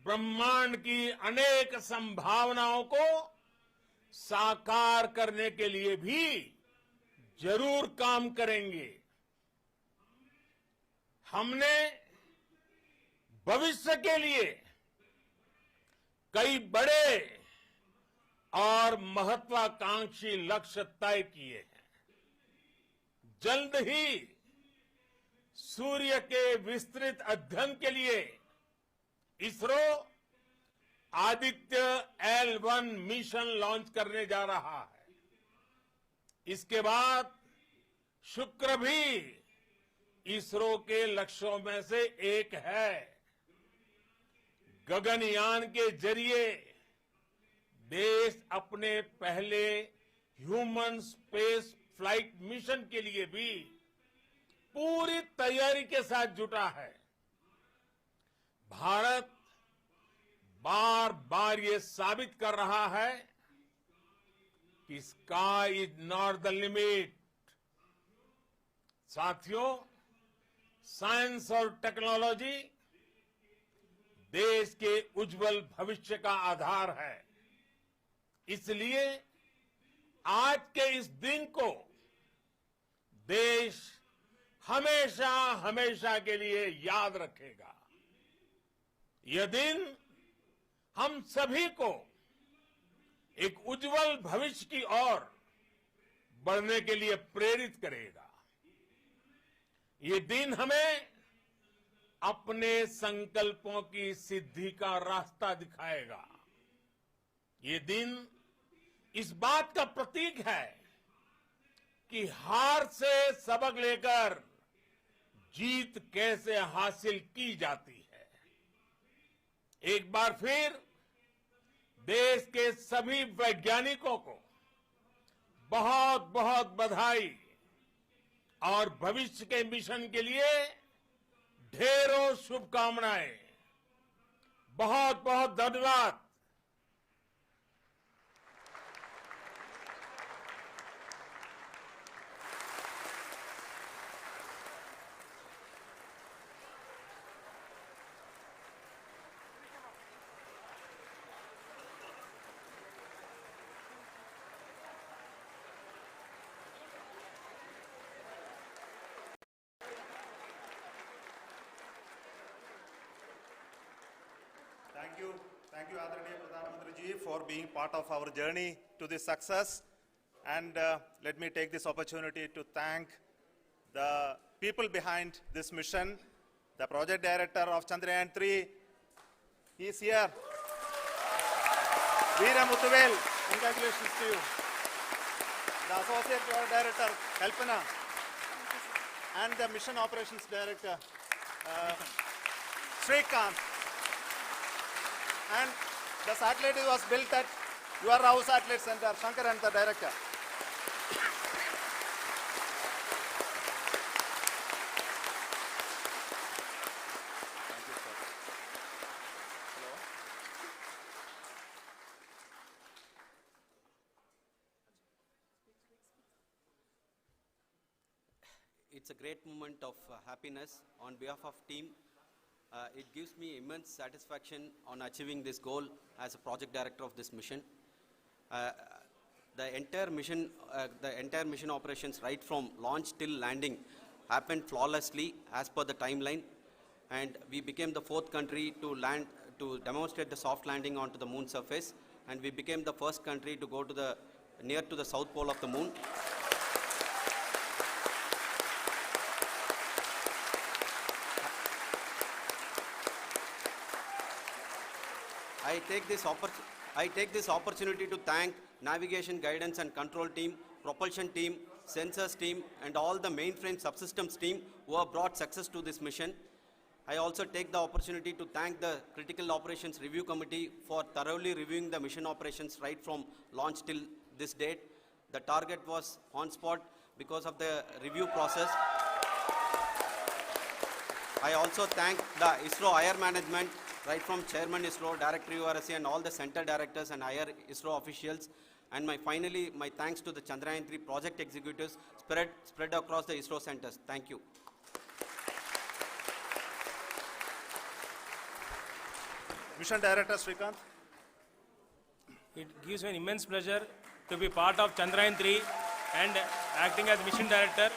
ब्रह्मांड की अनेक संभावनाओं को साकार करने के लिए भी जरूर काम करेंगे। हमने भविष्य के लिए कई बड़े और महत्वाकांक्षी लक्ष्य तय किए हैं। जल्द ही सूर्य के विस्तृत अध्ययन के लिए ISRO Aditya L1 mission launch करने जा रहा है। इसके बाद शुक्र भी इसरो के लक्ष्यों में से एक है। गगनयान के जरिए देश अपने पहले ह्यूमन स्पेस फ्लाइट मिशन के लिए भी पूरी तैयारी के साथ जुटा है। भारत बार बार ये साबित कर रहा है कि sky is not the limit. साथियों, साइंस और टेक्नोलॉजी देश के उज्जवल भविष्य का आधार है। इसलिए आज के इस दिन को देश हमेशा हमेशा के लिए याद रखेगा। यह दिन हम सभी को एक उज्जवल भविष्य की ओर बढ़ने के लिए प्रेरित करेगा। ये दिन हमें अपने संकल्पों की सिद्धि का रास्ता दिखाएगा। ये दिन इस बात का प्रतीक है कि हार से सबक लेकर जीत कैसे हासिल की जाती है। एक बार फिर देश के सभी वैज्ञानिकों को बहुत बहुत बधाई और भविष्य के मिशन के लिए ढेरों शुभकामनाएं। बहुत बहुत धन्यवाद। Thank you, Adaraniya Pradhan Mantri ji, for being part of our journey to this success. And let me take this opportunity to thank the people behind this mission. The project director of Chandrayaan-3, he is here. Veera Muthuvel, congratulations to you. The associate project director, Kalpana, and the mission operations director, Srikanth. And the satellite was built at your Rao Satellite Center, Shankar and the director. Thank you, sir. Hello. It's a great moment of happiness on behalf of team. It gives me immense satisfaction on achieving this goal as a project director of this mission. The entire mission operations right from launch till landing happened flawlessly as per the timeline. and we became the 4th country to land, to demonstrate the soft landing onto the moon surface, and we became the first country to go to the, near to the south pole of the moon. I take this opportunity to thank navigation, guidance and control team, propulsion team, sensors team, and all the mainframe subsystems team who have brought success to this mission. I also take the opportunity to thank the Critical Operations Review Committee for thoroughly reviewing the mission operations right from launch till this date. The target was on spot because of the review process. I also thank the ISRO higher management, right from Chairman ISRO, Director URSC, and all the center directors and higher ISRO officials. And finally, my thanks to the Chandrayaan-3 project executives spread across the ISRO centers. Thank you. Mission Director Srikanth. It gives me an immense pleasure to be part of Chandrayaan-3 and acting as Mission Director.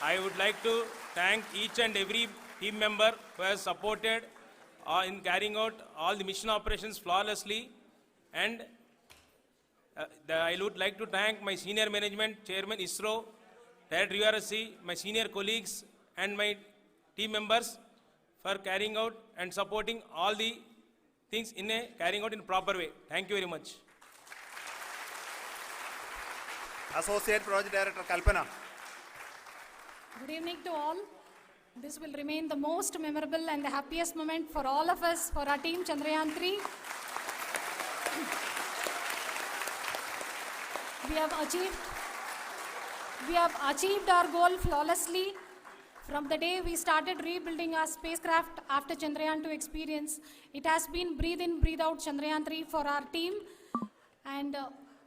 I would like to thank each and every team member who has supported in carrying out all the mission operations flawlessly. And I would like to thank my senior management, Chairman ISRO, Director URSC, my senior colleagues and my team members for carrying out and supporting all the things carrying out in a proper way. Thank you very much. Associate Project Director Kalpana. Good evening to all. This will remain the most memorable and the happiest moment for all of us, for our team Chandrayaan-3. We have achieved our goal flawlessly. From the day we started rebuilding our spacecraft after Chandrayaan-2 experience, it has been breathe in, breathe out Chandrayaan-3 for our team. And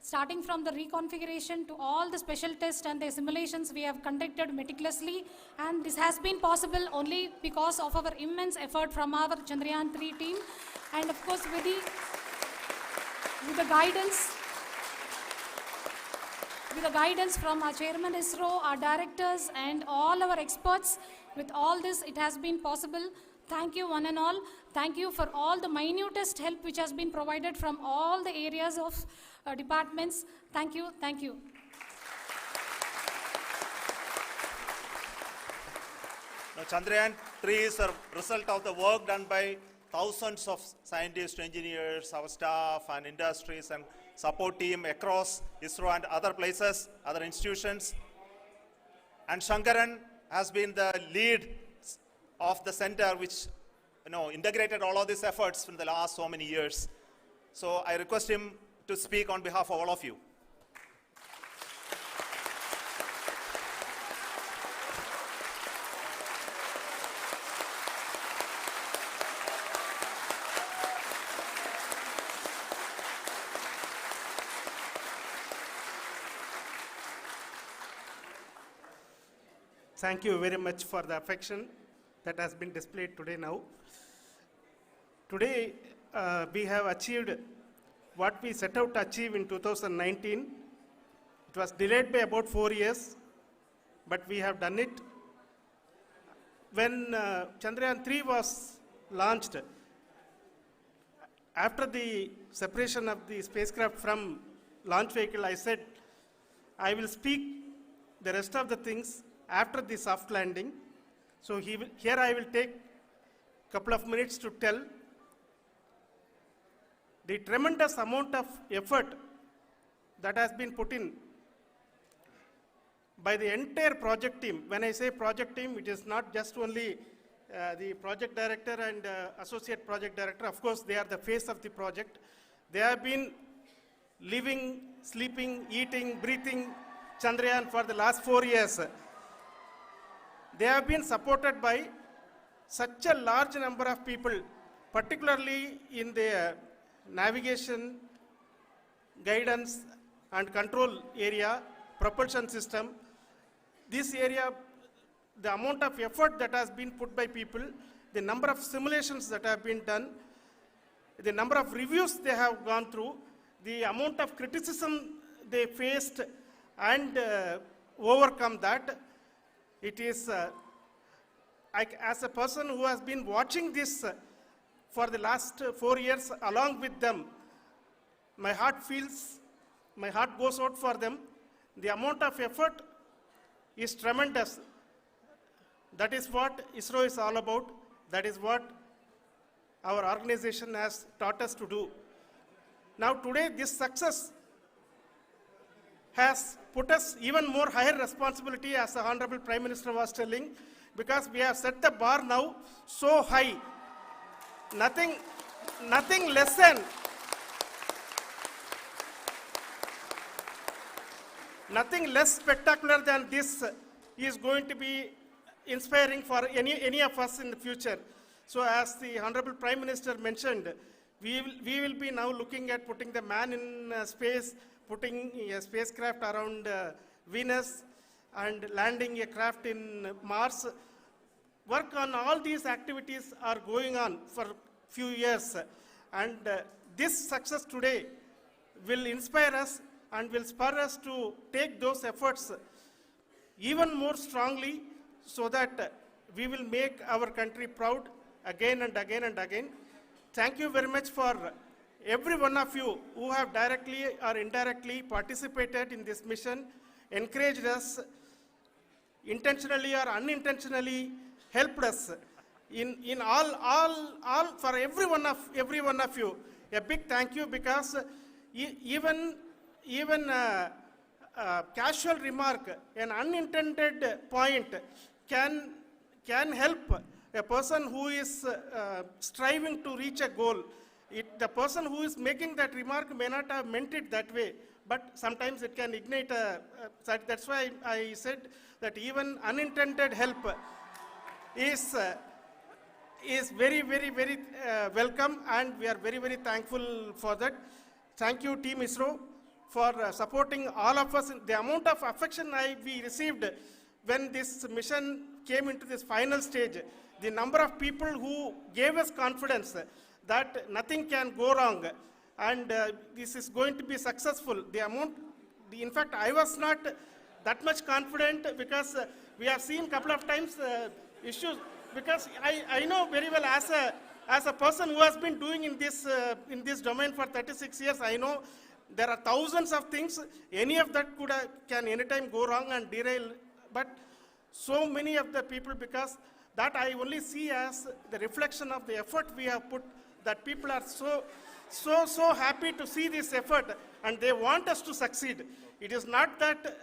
starting from the reconfiguration to all the special tests and the simulations we have conducted meticulously, and this has been possible only because of our immense effort from our Chandrayaan-3 team, and of course with the guidance from our Chairman ISRO, our directors and all our experts. With all this, it has been possible. Thank you one and all. Thank you for all the minutest help which has been provided from all the areas of departments. Thank you, thank you. Now, Chandrayaan-3 is a result of the work done by thousands of scientists, engineers, our staff and industries and support team across ISRO and other places, other institutions. And Shankaran has been the lead of the center which integrated all of these efforts in the last so many years. So I request him to speak on behalf of all of you. Thank you very much for the affection that has been displayed today now. Today, we have achieved what we set out to achieve in 2019. It was delayed by about 4 years, but we have done it. When Chandrayaan-3 was launched, after the separation of the spacecraft from launch vehicle, I said, I will speak the rest of the things after the soft landing. So here I will take a couple of minutes to tell the tremendous amount of effort that has been put in by the entire project team. When I say project team, it is not just only the project director and associate project director. Of course, they are the face of the project. They have been living, sleeping, eating, breathing Chandrayaan for the last 4 years. They have been supported by such a large number of people, particularly in the navigation, guidance and control area, propulsion system. This area, the amount of effort that has been put by people, the number of simulations that have been done, the number of reviews they have gone through, the amount of criticism they faced and overcome that, it is as a person who has been watching this for the last 4 years along with them, my heart goes out for them. The amount of effort is tremendous. That is what ISRO is all about. That is what our organization has taught us to do. Now today, this success has put us even more higher responsibility, as the Honorable Prime Minister was telling, because we have set the bar now so high. Nothing less than nothing less spectacular than this is going to be inspiring for any of us in the future. So as the Honorable Prime Minister mentioned, we will be now looking at putting the man in space, putting a spacecraft around Venus, and landing a craft in Mars. Work on all these activities are going on for few years. And this success today will inspire us and will spur us to take those efforts even more strongly, so that we will make our country proud again and again and again. Thank you very much for every one of you who have directly or indirectly participated in this mission, encouraged us, intentionally or unintentionally helped us in all for every one of you. A big thank you, because even casual remark, an unintended point can help a person who is striving to reach a goal. The person who is making that remark may not have meant it that way, but sometimes it can ignite that's why I said that even unintended help is very, very, very welcome, and we are very, very thankful for that. Thank you, Team ISRO, for supporting all of us. The amount of affection we received when this mission came into this final stage, the number of people who gave us confidence that nothing can go wrong, and this is going to be successful. In fact, I was not that much confident, because we have seen a couple of times issues, because I know very well, as a person who has been doing in this domain for 36 years, I know there are thousands of things. Any of that can anytime go wrong and derail. But so many of the people, because that I only see as the reflection of the effort we have put, that people are so happy to see this effort, and they want us to succeed. It is not that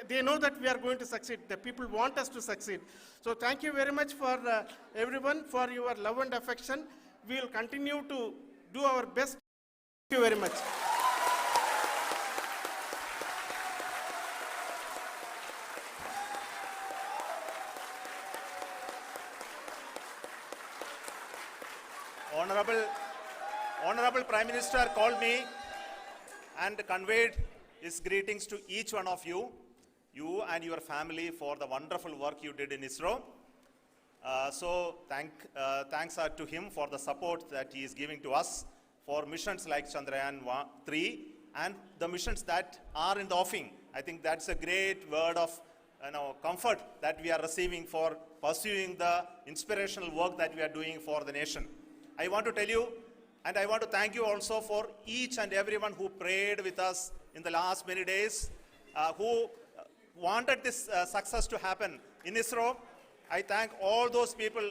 they know that we are going to succeed. The people want us to succeed. So thank you very much for everyone, for your love and affection. We will continue to do our best. Thank you very much. Honorable Prime Minister called me and conveyed his greetings to each one of you and your family, for the wonderful work you did in ISRO. So thanks are to him for the support that he is giving to us for missions like Chandrayaan-3 and the missions that are in the offing. I think that's a great word of comfort that we are receiving for pursuing the inspirational work that we are doing for the nation. I want to tell you, and I want to thank you also for each and everyone who prayed with us in the last many days, who wanted this success to happen in ISRO. I thank all those people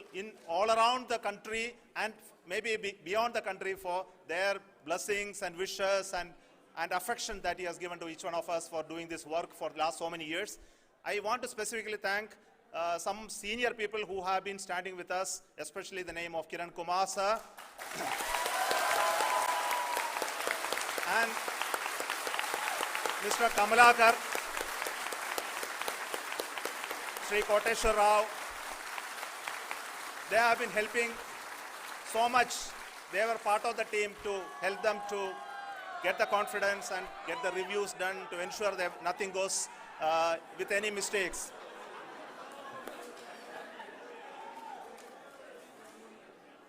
all around the country and maybe beyond the country for their blessings and wishes and affection that he has given to each one of us for doing this work for the last so many years. I want to specifically thank some senior people who have been standing with us, especially the name of Kiran Kumar sir and Mr. Kamalakar, Sri Koteshwar Rao. They have been helping so much. They were part of the team to help them to get the confidence and get the reviews done to ensure that nothing goes with any mistakes.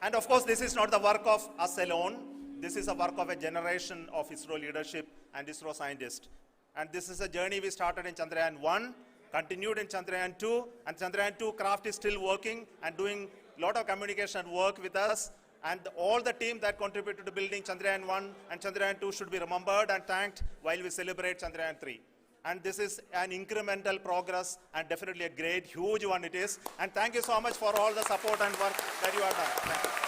And of course, this is not the work of us alone. This is a work of a generation of ISRO leadership and ISRO scientists. And this is a journey we started in Chandrayaan-1, continued in Chandrayaan 2, and Chandrayaan 2 craft is still working and doing a lot of communication work with us. And all the team that contributed to building Chandrayaan 1 and Chandrayaan 2 should be remembered and thanked while we celebrate Chandrayaan 3. And this is an incremental progress and definitely a great, huge one it is. And thank you so much for all the support and work that you have done.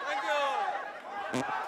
Thank you. Thank you.